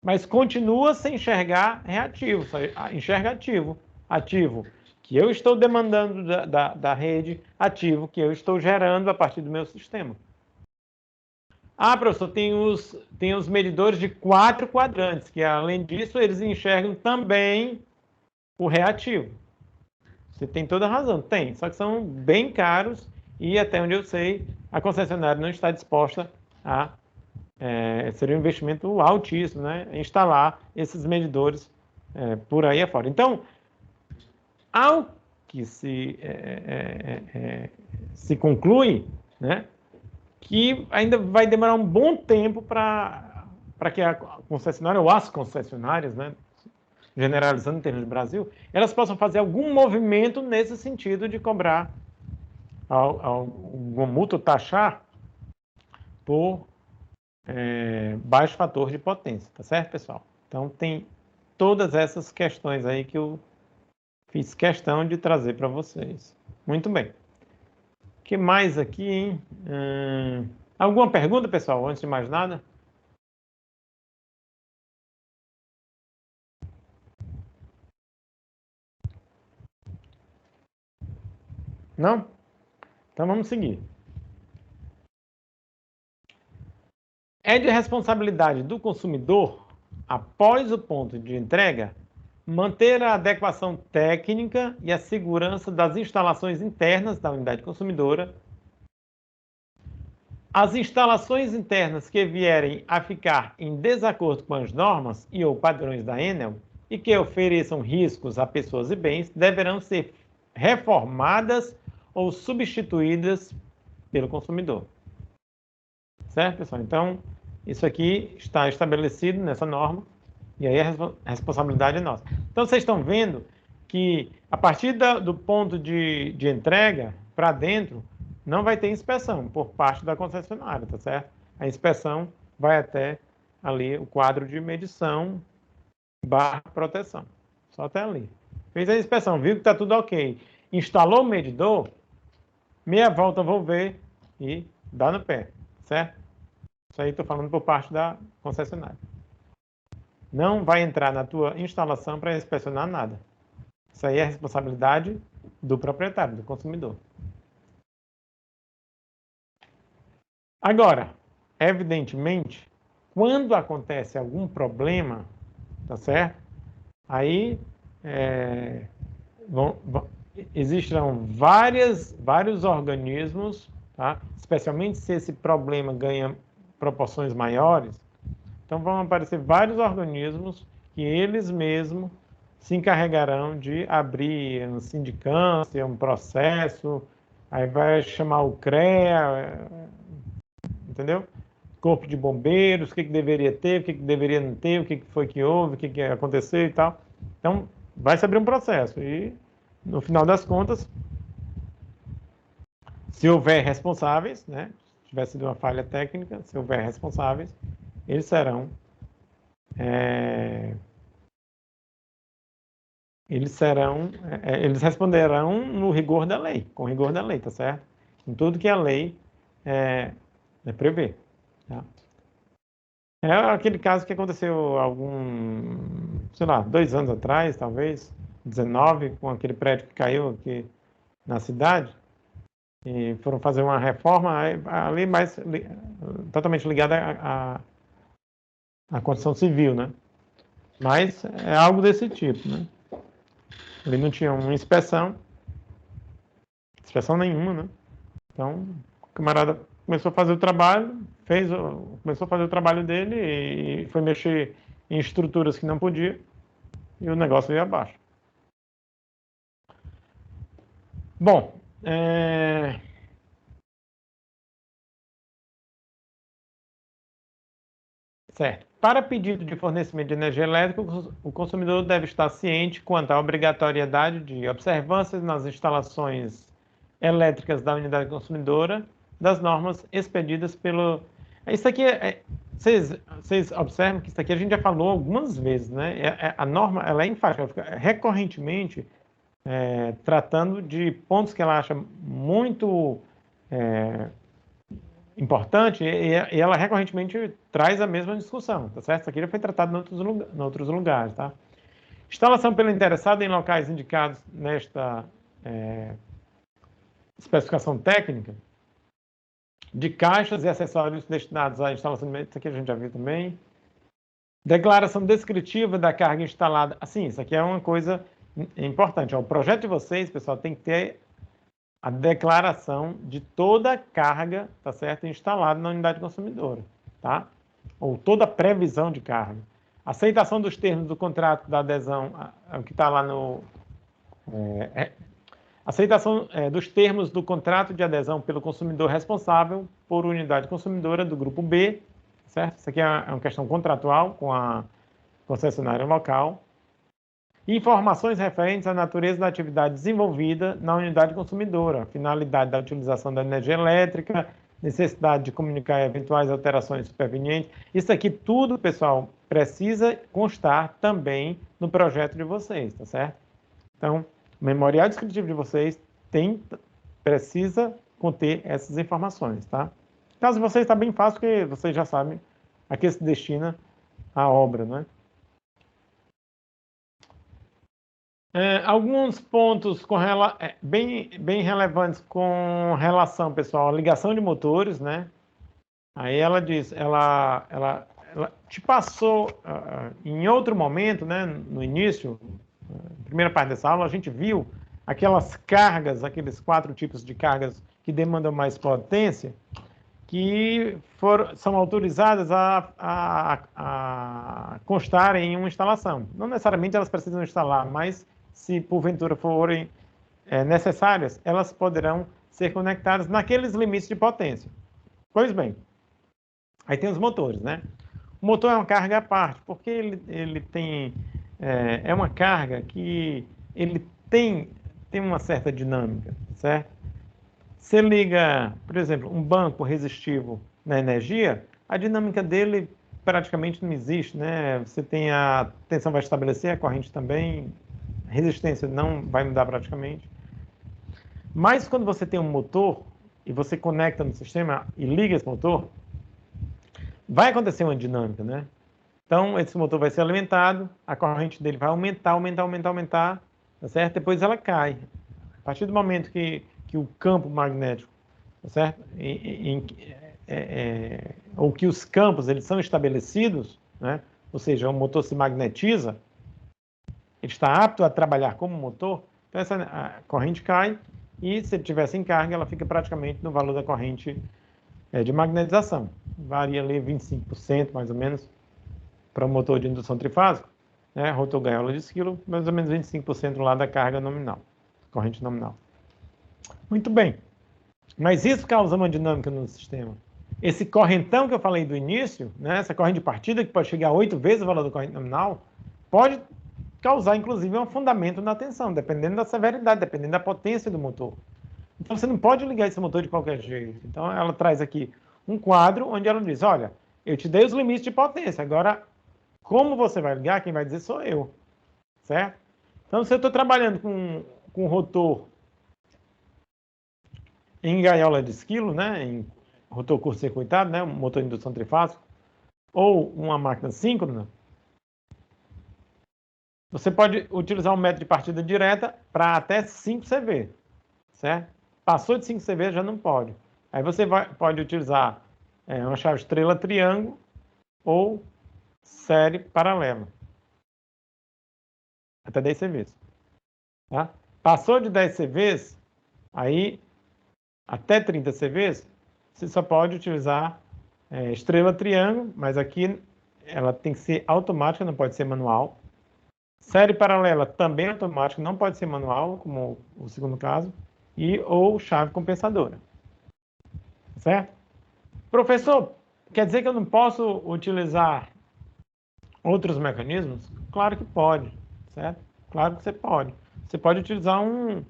Mas continua sem enxergar reativo, só enxerga ativo. Ativo que eu estou demandando da rede, ativo que eu estou gerando a partir do meu sistema. Ah, professor, tem os medidores de 4 quadrantes, que além disso, eles enxergam também o reativo. Você tem toda a razão, tem, só que são bem caros e até onde eu sei, a concessionária não está disposta a... seria um investimento altíssimo, né? Instalar esses medidores por aí afora. Então, ao que se conclui, né, que ainda vai demorar um bom tempo para que a concessionária, ou as concessionárias, né, generalizando em termos de Brasil, elas possam fazer algum movimento nesse sentido de cobrar alguma multa, taxar por baixo fator de potência, tá certo, pessoal? Então, tem todas essas questões aí que eu fiz questão de trazer para vocês. Muito bem. O que mais aqui, hein? Alguma pergunta, pessoal, antes de mais nada? Não? Então, vamos seguir. É de responsabilidade do consumidor, após o ponto de entrega, manter a adequação técnica e a segurança das instalações internas da unidade consumidora. As instalações internas que vierem a ficar em desacordo com as normas e ou padrões da Enel e que ofereçam riscos a pessoas e bens deverão ser reformadas ou substituídas pelo consumidor. Certo, pessoal? Então, isso aqui está estabelecido nessa norma e aí a responsabilidade é nossa. Então, vocês estão vendo que a partir do ponto de entrega para dentro, não vai ter inspeção por parte da concessionária, tá certo? A inspeção vai até ali o quadro de medição / proteção. Só até ali. Fez a inspeção, viu que está tudo ok. Instalou o medidor, meia volta, vou ver e dá no pé, certo? Isso aí estou falando por parte da concessionária. Não vai entrar na tua instalação para inspecionar nada. Isso aí é responsabilidade do proprietário, do consumidor. Agora, evidentemente, quando acontece algum problema, tá certo? Aí existirão vários organismos, tá? Especialmente se esse problema ganha proporções maiores, então vão aparecer vários organismos que eles mesmos se encarregarão de abrir uma sindicância, um processo, aí vai chamar o CREA, entendeu? Corpo de bombeiros, o que deveria ter, o que deveria não ter, o que foi que houve, o que aconteceu e tal. Então, vai se abrir um processo e, no final das contas, se houver responsáveis, né? Se tiver sido uma falha técnica, se houver responsáveis, eles serão eles responderão no rigor da lei, com rigor da lei, tá certo? Em tudo que a lei prevê. Tá? É aquele caso que aconteceu sei lá, 2 anos atrás, talvez, 19, com aquele prédio que caiu aqui na cidade, e foram fazer uma reforma ali mais totalmente ligada à construção civil, né? Mas é algo desse tipo, né? Ele não tinha uma inspeção nenhuma, né? Então, o camarada começou a fazer o trabalho, começou a fazer o trabalho dele e foi mexer em estruturas que não podia e o negócio veio abaixo. Bom, certo. Para pedido de fornecimento de energia elétrica, o consumidor deve estar ciente quanto à obrigatoriedade de observâncias nas instalações elétricas da unidade consumidora das normas expedidas pelo... Isso aqui, vocês observam que isso aqui a gente já falou algumas vezes, né? A norma, ela é enfática, ela fica recorrentemente tratando de pontos que ela acha muito importante e ela recorrentemente traz a mesma discussão, tá certo? Isso aqui já foi tratado em outros lugares, tá? Instalação pelo interessado em locais indicados nesta especificação técnica de caixas e acessórios destinados à instalação de... Isso aqui a gente já viu também. Declaração descritiva da carga instalada. Assim, isso aqui é uma coisa importante. O projeto de vocês, pessoal, tem que ter a declaração de toda a carga, tá certo, instalada na unidade consumidora, tá? Ou toda a previsão de carga. Aceitação dos termos do contrato da adesão, o que está lá no... aceitação dos termos do contrato de adesão pelo consumidor responsável por unidade consumidora do grupo B, certo? Isso aqui é uma questão contratual com a concessionária local. Informações referentes à natureza da atividade desenvolvida na unidade consumidora, finalidade da utilização da energia elétrica, necessidade de comunicar eventuais alterações supervenientes. Isso aqui tudo, pessoal, precisa constar também no projeto de vocês, tá certo? Então, o memorial descritivo de vocês precisa conter essas informações, tá? Caso de vocês está bem fácil, porque vocês já sabem a que se destina a obra, né? Alguns pontos bem relevantes com relação, pessoal, à ligação de motores, né? Aí ela diz, ela te passou em outro momento, né? No início, na primeira parte dessa aula, a gente viu aquelas cargas, aqueles 4 tipos de cargas que demandam mais potência, que são autorizadas a constarem em uma instalação. Não necessariamente elas precisam instalar, mas se porventura forem necessárias, elas poderão ser conectadas naqueles limites de potência. Pois bem, aí tem os motores, né? O motor é uma carga à parte, porque ele tem... é uma carga que ele tem uma certa dinâmica, certo? Você liga, por exemplo, um banco resistivo na energia, a dinâmica dele praticamente não existe, né? Você tem a tensão vai estabelecer, a corrente também, a resistência não vai mudar praticamente. Mas quando você tem um motor e você conecta no sistema e liga esse motor, vai acontecer uma dinâmica, né? Então, esse motor vai ser alimentado, a corrente dele vai aumentar, tá certo? Depois ela cai. A partir do momento que o campo magnético, tá certo? Ou que os campos eles são estabelecidos, né? Ou seja, o motor se magnetiza, ele está apto a trabalhar como motor, então a corrente cai e se ele tiver sem carga, ela fica praticamente no valor da corrente de magnetização. Varia ali 25% mais ou menos para o motor de indução trifásico, né? Rotor gaiola de esquilo, mais ou menos 25% lá da carga nominal, corrente nominal. Muito bem, mas isso causa uma dinâmica no sistema. Esse correntão que eu falei do início, né, essa corrente de partida que pode chegar a 8 vezes o valor da corrente nominal, pode causar inclusive um afundamento na tensão, dependendo da severidade, dependendo da potência do motor. Então você não pode ligar esse motor de qualquer jeito. Então ela traz aqui um quadro onde ela diz, olha, eu te dei os limites de potência, agora como você vai ligar, quem vai dizer sou eu, certo? Então se eu estou trabalhando com um rotor em gaiola de esquilo, né, em rotor curto-circuitado, né, um motor de indução trifásica, ou uma máquina síncrona, você pode utilizar um método de partida direta para até 5 CV, certo? Passou de 5 CV já não pode. Aí você pode utilizar uma chave estrela triângulo ou série paralela. Até 10 CVs. Tá? Passou de 10 CVs, aí até 30 CVs, você só pode utilizar estrela triângulo, mas aqui ela tem que ser automática, não pode ser manual. Série paralela também é automática, não pode ser manual, como o segundo caso, ou chave compensadora. Certo? Professor, quer dizer que eu não posso utilizar outros mecanismos? Claro que pode, certo? Claro que você pode. Você pode utilizar o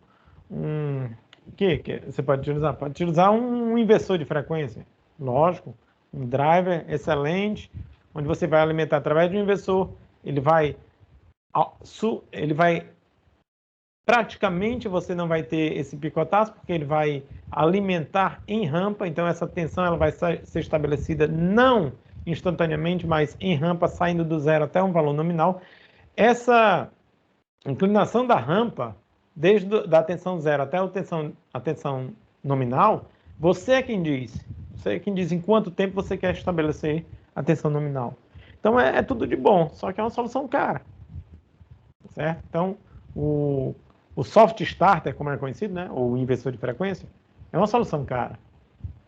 que você pode utilizar? Pode utilizar um inversor de frequência, lógico, um driver excelente, onde você vai alimentar através de um inversor, ele vai praticamente você não vai ter esse picotaço, porque ele vai alimentar em rampa, então essa tensão ela vai ser estabelecida não instantaneamente, mas em rampa, saindo do zero até um valor nominal. Essa inclinação da rampa, desde a tensão zero até a tensão nominal, você é quem diz. Você é quem diz em quanto tempo você quer estabelecer a tensão nominal. Então é tudo de bom, só que é uma solução cara. Certo? Então, O soft starter, como é conhecido, né? Ou o inversor de frequência, é uma solução cara.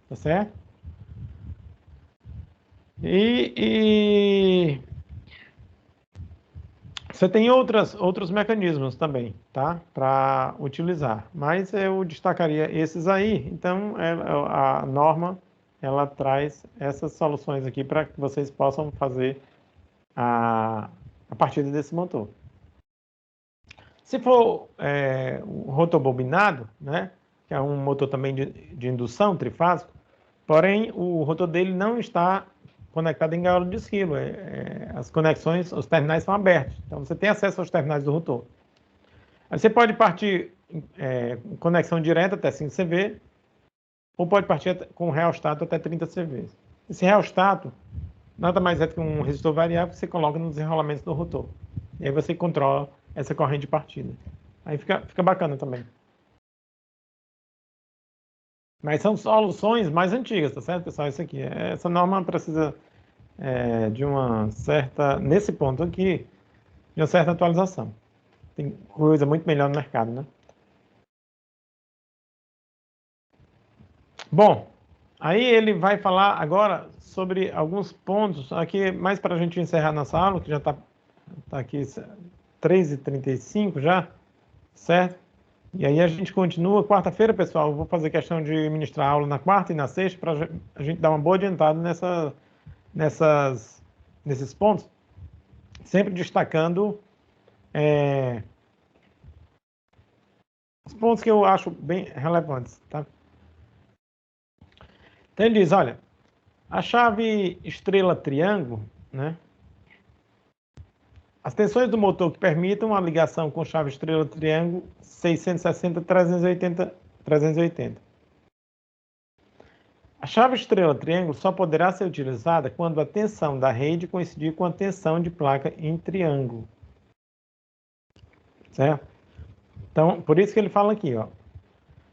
Tá certo? E você tem outros mecanismos também, tá? Para utilizar. Mas eu destacaria esses aí. Então, a norma, ela traz essas soluções aqui para que vocês possam fazer a partir desse motor. Se for o rotor bobinado, né? Que é um motor também de indução trifásico, porém, o rotor dele não está conectado em gaiola de esquilo. As conexões, os terminais são abertos. Então, você tem acesso aos terminais do rotor. Aí você pode partir conexão direta até 5 CV, ou pode partir com reostato até 30 CV. Esse reostato nada mais é que um resistor variável que você coloca nos enrolamentos do rotor. E aí você controla essa corrente de partida. Aí fica bacana também. Mas são soluções mais antigas, tá certo, pessoal? Isso aqui. Essa norma precisa de uma certa, nesse ponto aqui, de uma certa atualização. Tem coisa muito melhor no mercado, né? Bom, aí ele vai falar agora sobre alguns pontos, aqui mais para a gente encerrar nossa aula, que já está aqui 3h35 já, certo? E aí a gente continua. Quarta-feira, pessoal, eu vou fazer questão de ministrar aula na quarta e na sexta para a gente dar uma boa adiantada nesses pontos, sempre destacando os pontos que eu acho bem relevantes, tá? Então ele diz, olha, a chave estrela-triângulo, né? As tensões do motor que permitam a ligação com chave estrela-triângulo 660-380. A chave estrela-triângulo só poderá ser utilizada quando a tensão da rede coincidir com a tensão de placa em triângulo. Certo? Então, por isso que ele fala aqui, ó.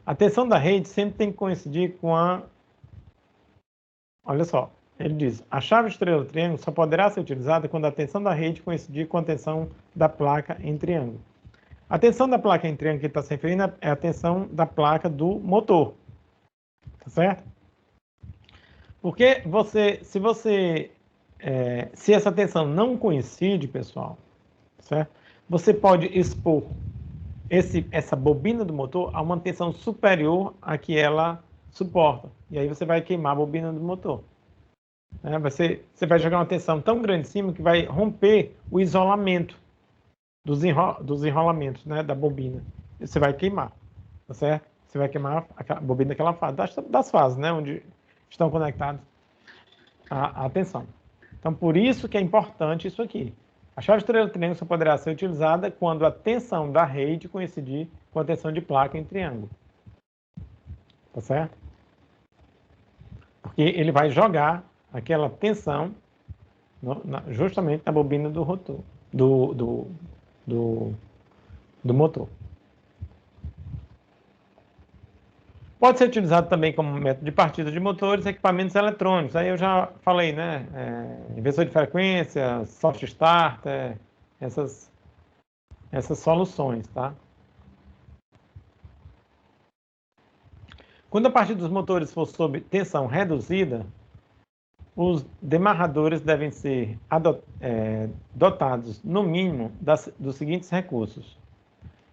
A tensão da rede sempre tem que coincidir com a... Olha só, ele diz, a chave estrela-triângulo só poderá ser utilizada quando a tensão da rede coincidir com a tensão da placa em triângulo. A tensão da placa em triângulo que ele está se referindo é a tensão da placa do motor. Tá certo? Porque se essa tensão não coincide, pessoal, certo? Você pode expor essa bobina do motor a uma tensão superior à que ela suporta. E aí você vai queimar a bobina do motor. Você vai jogar uma tensão tão grande em cima que vai romper o isolamento dos enrolamentos, né, da bobina. E você vai queimar, tá certo? Você vai queimar a bobina daquela fase, das fases, né, onde estão conectados a tensão. Então, por isso que é importante isso aqui. A chave estrela-triângulo só poderá ser utilizada quando a tensão da rede coincidir com a tensão de placa em triângulo. Tá certo? Porque ele vai jogar aquela tensão justamente na bobina do rotor, do motor. Pode ser utilizado também como método de partida de motores e equipamentos eletrônicos. Aí eu já falei, né? Inversor de frequência, soft starter, essas soluções, tá? Quando a partida dos motores for sob tensão reduzida, os demarradores devem ser dotados, no mínimo, dos seguintes recursos.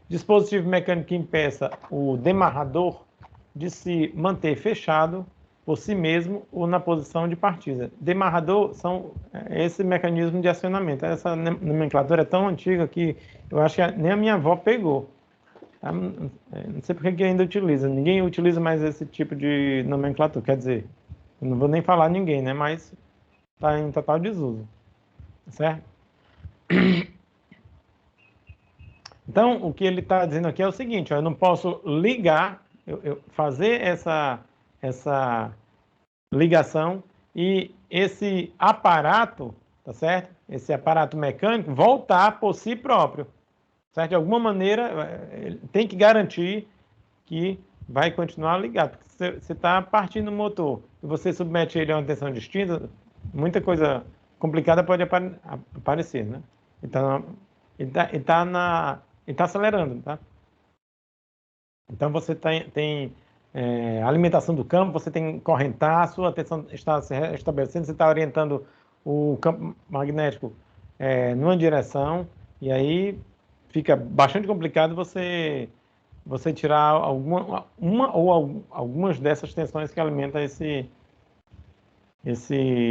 Dispositivo mecânico que impeça o demarrador de se manter fechado por si mesmo ou na posição de partida. Demarrador são esse mecanismo de acionamento. Essa nomenclatura é tão antiga que eu acho que nem a minha avó pegou. Tá? Não sei porque que ainda utiliza. Ninguém utiliza mais esse tipo de nomenclatura. Quer dizer, eu não vou nem falar ninguém, né? Mas está em total desuso. Certo? Então, o que ele está dizendo aqui é o seguinte, ó, eu não posso ligar, fazer essa ligação e esse aparato, tá certo? Esse aparato mecânico voltar por si próprio, certo? De alguma maneira, ele tem que garantir que vai continuar ligado. Porque você está partindo o motor e você submete ele a uma tensão distinta, muita coisa complicada pode aparecer, né? Então, ele está acelerando, tá? Então, você tem alimentação do campo, você tem que correntar, a sua atenção está se estabelecendo, você está orientando o campo magnético numa direção, e aí fica bastante complicado você tirar algumas dessas tensões que alimentam esse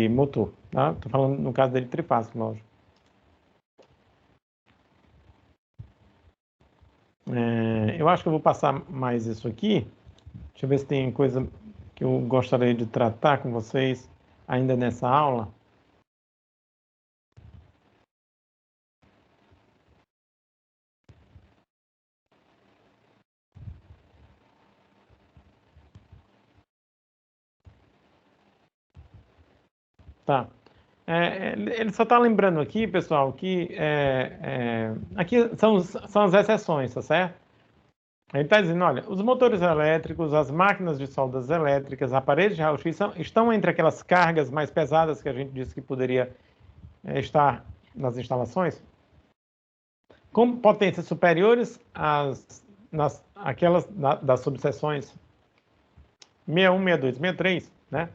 motor. Tá? Estou falando no caso dele trifásico, lógico. Eu acho que eu vou passar mais isso aqui. Deixa eu ver se tem coisa que eu gostaria de tratar com vocês ainda nessa aula. Tá. Ele só está lembrando aqui, pessoal, que aqui são as exceções, tá certo? Ele está dizendo, olha, os motores elétricos, as máquinas de soldas elétricas, aparelhos de raio-x estão entre aquelas cargas mais pesadas que a gente disse que poderia estar nas instalações, com potências superiores àquelas das subseções 61, 62, 63, né?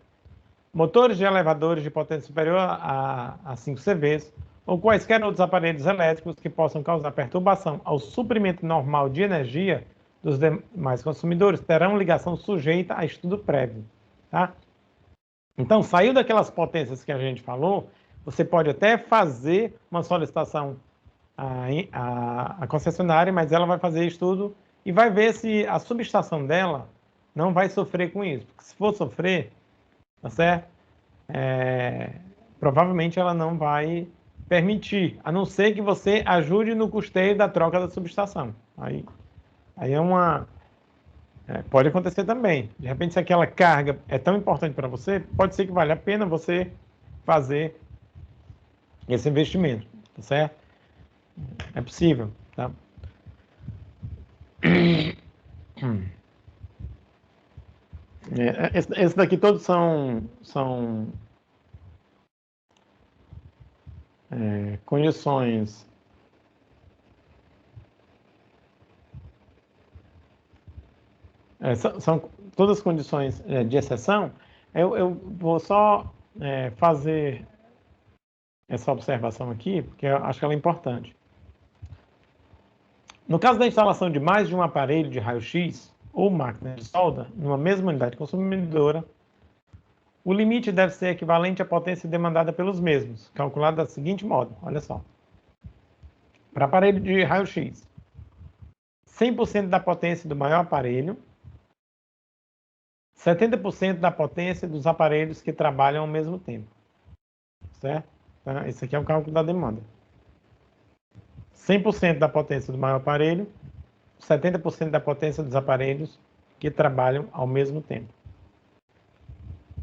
Motores de elevadores de potência superior a 5 CVs, ou quaisquer outros aparelhos elétricos que possam causar perturbação ao suprimento normal de energia dos demais consumidores, terão ligação sujeita a estudo prévio. Tá? Então, saiu daquelas potências que a gente falou, você pode até fazer uma solicitação à concessionária, mas ela vai fazer estudo e vai ver se a subestação dela não vai sofrer com isso. Porque se for sofrer, tá certo? Provavelmente ela não vai permitir, a não ser que você ajude no custeio da troca da subestação. Aí pode acontecer também. De repente, se aquela carga é tão importante para você, pode ser que valha a pena você fazer esse investimento, tá certo? É possível, tá? Esses daqui todos são condições são todas condições de exceção. Eu vou só fazer essa observação aqui, porque eu acho que ela é importante. No caso da instalação de mais de um aparelho de raio-x ou máquina de solda numa mesma unidade consumidora, o limite deve ser equivalente à potência demandada pelos mesmos, calculado da seguinte modo, olha só. Para aparelho de raio-x, 100% da potência do maior aparelho, 70% da potência dos aparelhos que trabalham ao mesmo tempo. Certo? Então, esse aqui é o cálculo da demanda. 100% da potência do maior aparelho, 70% da potência dos aparelhos que trabalham ao mesmo tempo.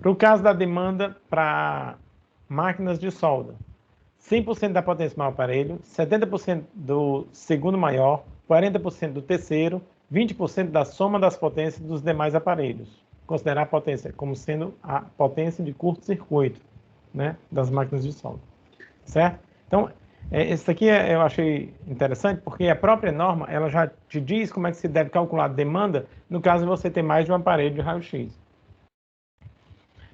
Para o caso da demanda para máquinas de solda, 100% da potência do maior aparelho, 70% do segundo maior, 40% do terceiro, 20% da soma das potências dos demais aparelhos. Considerar a potência como sendo a potência de curto-circuito, né, das máquinas de solda. Certo? Então, esse aqui eu achei interessante, porque a própria norma ela já te diz como é que se deve calcular a demanda no caso de você ter mais de um aparelho de raio-x.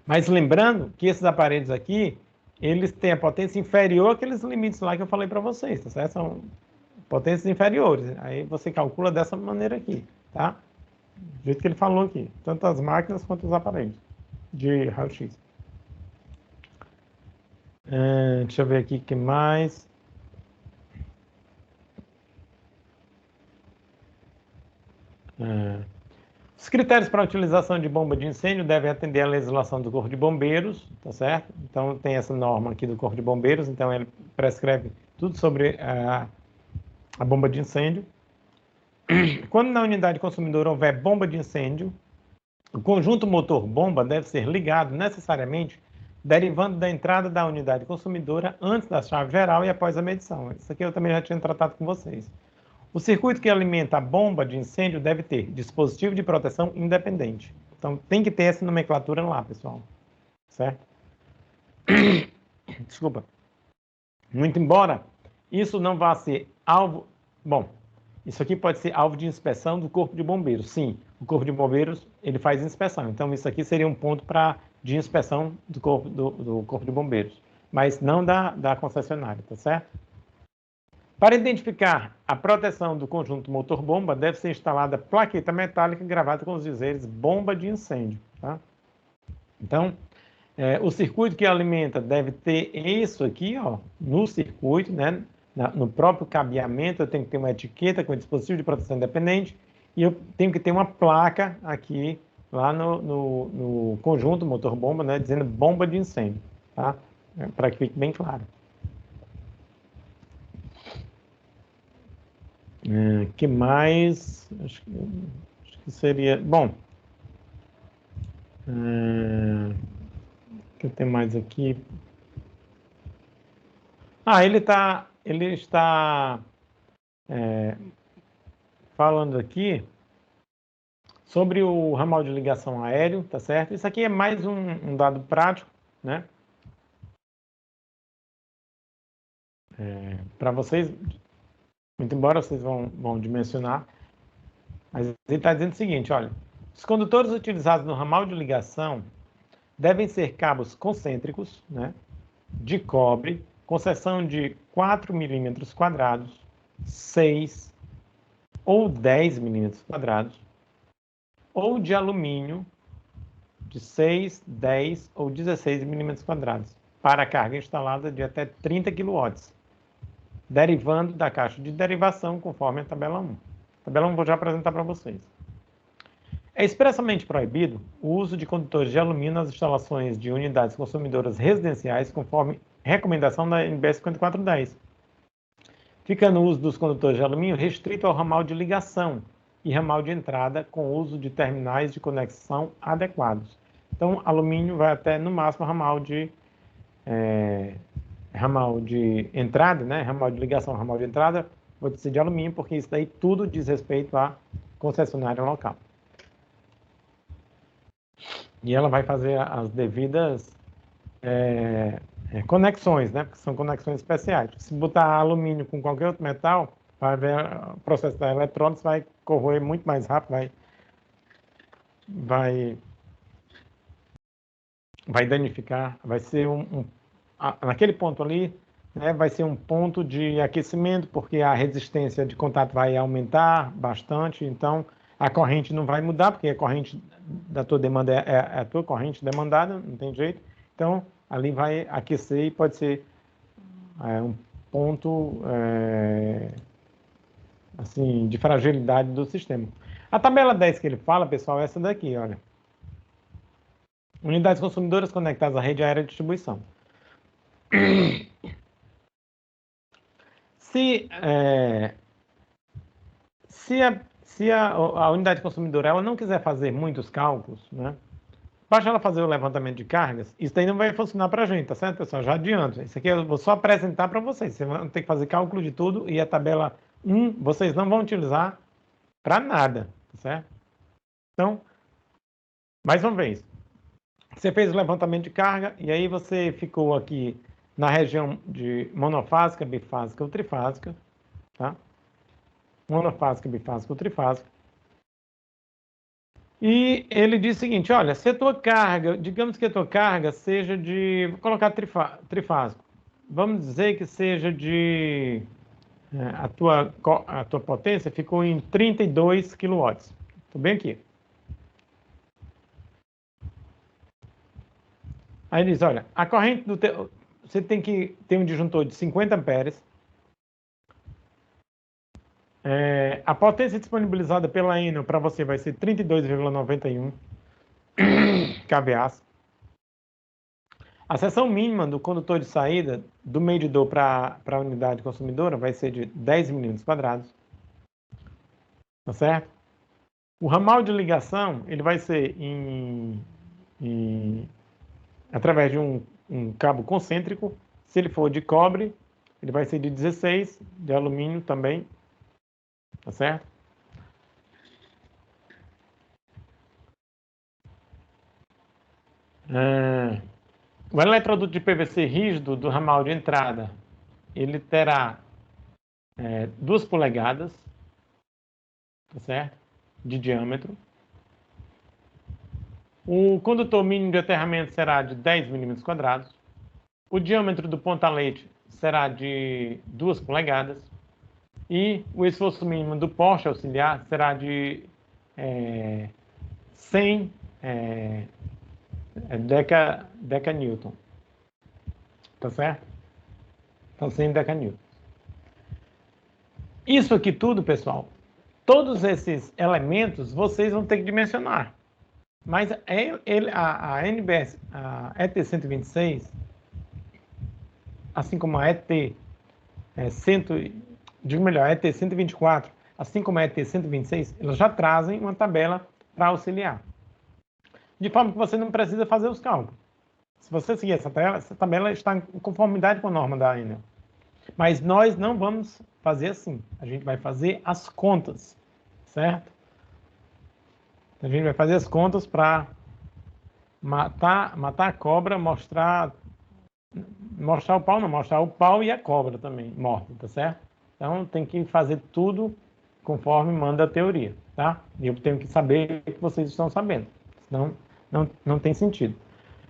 Mas lembrando que esses aparelhos aqui, eles têm a potência inferior àqueles limites lá que eu falei para vocês, tá certo? São potências inferiores. Aí você calcula dessa maneira aqui, tá? Do jeito que ele falou aqui. Tanto as máquinas quanto os aparelhos de raio-x. Deixa eu ver aqui o que mais. Os critérios para a utilização de bomba de incêndio devem atender à legislação do Corpo de Bombeiros, tá certo? Então, tem essa norma aqui do Corpo de Bombeiros, então ele prescreve tudo sobre a bomba de incêndio. Quando na unidade consumidora houver bomba de incêndio, o conjunto motor-bomba deve ser ligado necessariamente derivando da entrada da unidade consumidora antes da chave geral e após a medição. Isso aqui eu também já tinha tratado com vocês. O circuito que alimenta a bomba de incêndio deve ter dispositivo de proteção independente. Então, tem que ter essa nomenclatura lá, pessoal. Certo? Desculpa. Muito embora isso não vá ser alvo... Bom, Isso aqui pode ser alvo de inspeção do Corpo de Bombeiros. Sim, o Corpo de Bombeiros ele faz inspeção. Então, isso aqui seria um ponto de inspeção do Corpo de Bombeiros, mas não da concessionária, tá certo? Para identificar a proteção do conjunto motor-bomba, deve ser instalada plaqueta metálica gravada com os dizeres bomba de incêndio. Tá? Então, o circuito que alimenta deve ter isso aqui, ó, no circuito, né? No próprio cabeamento, eu tenho que ter uma etiqueta com dispositivo de proteção independente e eu tenho que ter uma placa aqui, lá no conjunto motor-bomba, né? Dizendo bomba de incêndio, tá? Para que fique bem claro. Que mais? Acho que seria... Bom. O que tem mais aqui? Ele está falando aqui sobre o ramal de ligação aéreo, tá certo? Isso aqui é mais um dado prático, né? Para vocês... Muito embora vocês vão dimensionar, mas ele está dizendo o seguinte, olha, os condutores utilizados no ramal de ligação devem ser cabos concêntricos, né, de cobre, com seção de 4 milímetros quadrados, 6 ou 10 milímetros quadrados, ou de alumínio de 6, 10 ou 16 milímetros quadrados, para carga instalada de até 30 kW. Derivando da caixa de derivação, conforme a tabela 1. A tabela 1 eu vou já apresentar para vocês. É expressamente proibido o uso de condutores de alumínio nas instalações de unidades consumidoras residenciais, conforme recomendação da NBS 5410, ficando o uso dos condutores de alumínio restrito ao ramal de ligação e ramal de entrada, com uso de terminais de conexão adequados. Então, alumínio vai até, no máximo, ramal de entrada, né? Ramal de ligação, ramal de entrada, vou dizer de alumínio, porque isso daí tudo diz respeito à concessionária local. E ela vai fazer as devidas conexões, né? Porque são conexões especiais. Se botar alumínio com qualquer outro metal, vai ver o processo da eletrólise vai corroer muito mais rápido, vai danificar, vai ser naquele ponto ali, né, vai ser um ponto de aquecimento, porque a resistência de contato vai aumentar bastante, então a corrente não vai mudar, porque a corrente da tua demanda é a tua corrente demandada, não tem jeito. Então, ali vai aquecer e pode ser um ponto assim, de fragilidade do sistema. A tabela 10 que ele fala, pessoal, é essa daqui, olha. Unidades consumidoras conectadas à rede aérea de distribuição. Se a unidade consumidora ela não quiser fazer muitos cálculos, né? Basta ela fazer o levantamento de cargas, isso daí não vai funcionar para a gente, tá certo, pessoal? Já adianto. Isso aqui eu vou só apresentar para vocês. Vocês vão ter que fazer cálculo de tudo e a tabela 1 vocês não vão utilizar para nada, tá certo? Então, mais uma vez, você fez o levantamento de carga e aí você ficou aqui na região de monofásica, bifásica ou trifásica, tá? Monofásica, bifásica ou trifásica. E ele diz o seguinte, olha, se a tua carga, digamos que a tua carga seja de, vou colocar trifásico, vamos dizer que seja de, a tua potência ficou em 32 kW. Estou bem aqui. Aí ele diz, olha, a corrente do teu, você tem que ter um disjuntor de 50 amperes. A potência disponibilizada pela Enel para você vai ser 32,91 kVA. A seção mínima do condutor de saída do medidor para a unidade consumidora vai ser de 10 milímetros quadrados. Tá certo? O ramal de ligação ele vai ser através de um cabo concêntrico. Se ele for de cobre, ele vai ser de 16, de alumínio também. Tá certo? O eletroduto de PVC rígido do ramal de entrada, ele terá 2 polegadas, tá certo? De diâmetro. O condutor mínimo de aterramento será de 10 milímetros quadrados. O diâmetro do pontalete será de 2 polegadas. E o esforço mínimo do poste auxiliar será de 100 decanewton. Tá certo? Então, 100 decanewton. Isso aqui tudo, pessoal, todos esses elementos vocês vão ter que dimensionar. Mas a NBS, a ET126, assim como a ET124, assim como a ET126, elas já trazem uma tabela para auxiliar. De forma que você não precisa fazer os cálculos. Se você seguir essa tabela está em conformidade com a norma da ANEEL. Mas nós não vamos fazer assim. A gente vai fazer as contas, certo? A gente vai fazer as contas para matar a cobra, mostrar o pau, não, mostrar o pau e a cobra também morta, tá certo? Então tem que fazer tudo conforme manda a teoria, tá? E eu tenho que saber o que vocês estão sabendo, senão não tem sentido.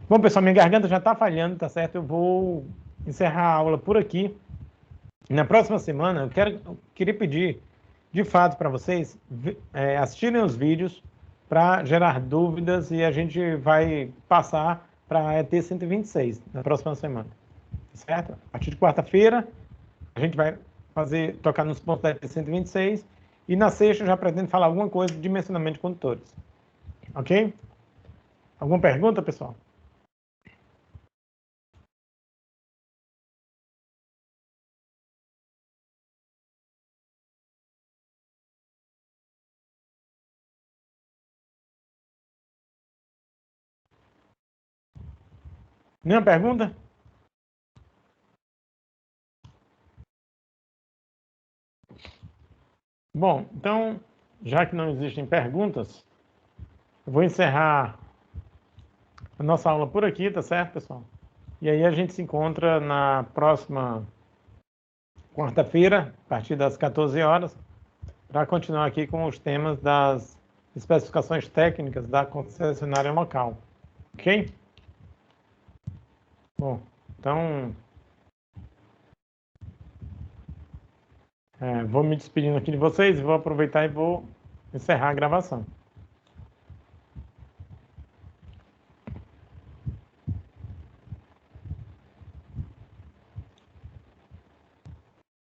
Bom, pessoal, minha garganta já está falhando, tá certo? Eu vou encerrar a aula por aqui. Na próxima semana, eu queria pedir, de fato, para vocês assistirem os vídeos para gerar dúvidas e a gente vai passar para a ET126 na próxima semana, certo? A partir de quarta-feira, a gente vai tocar nos pontos da ET126 e na sexta eu já pretendo falar alguma coisa de dimensionamento de condutores. Ok? Alguma pergunta, pessoal? Nenhuma pergunta? Bom, então, já que não existem perguntas, eu vou encerrar a nossa aula por aqui, tá certo, pessoal? E aí a gente se encontra na próxima quarta-feira, a partir das 14 horas, para continuar aqui com os temas das especificações técnicas da concessionária local. Ok? Bom, então, vou me despedindo aqui de vocês, vou aproveitar e vou encerrar a gravação.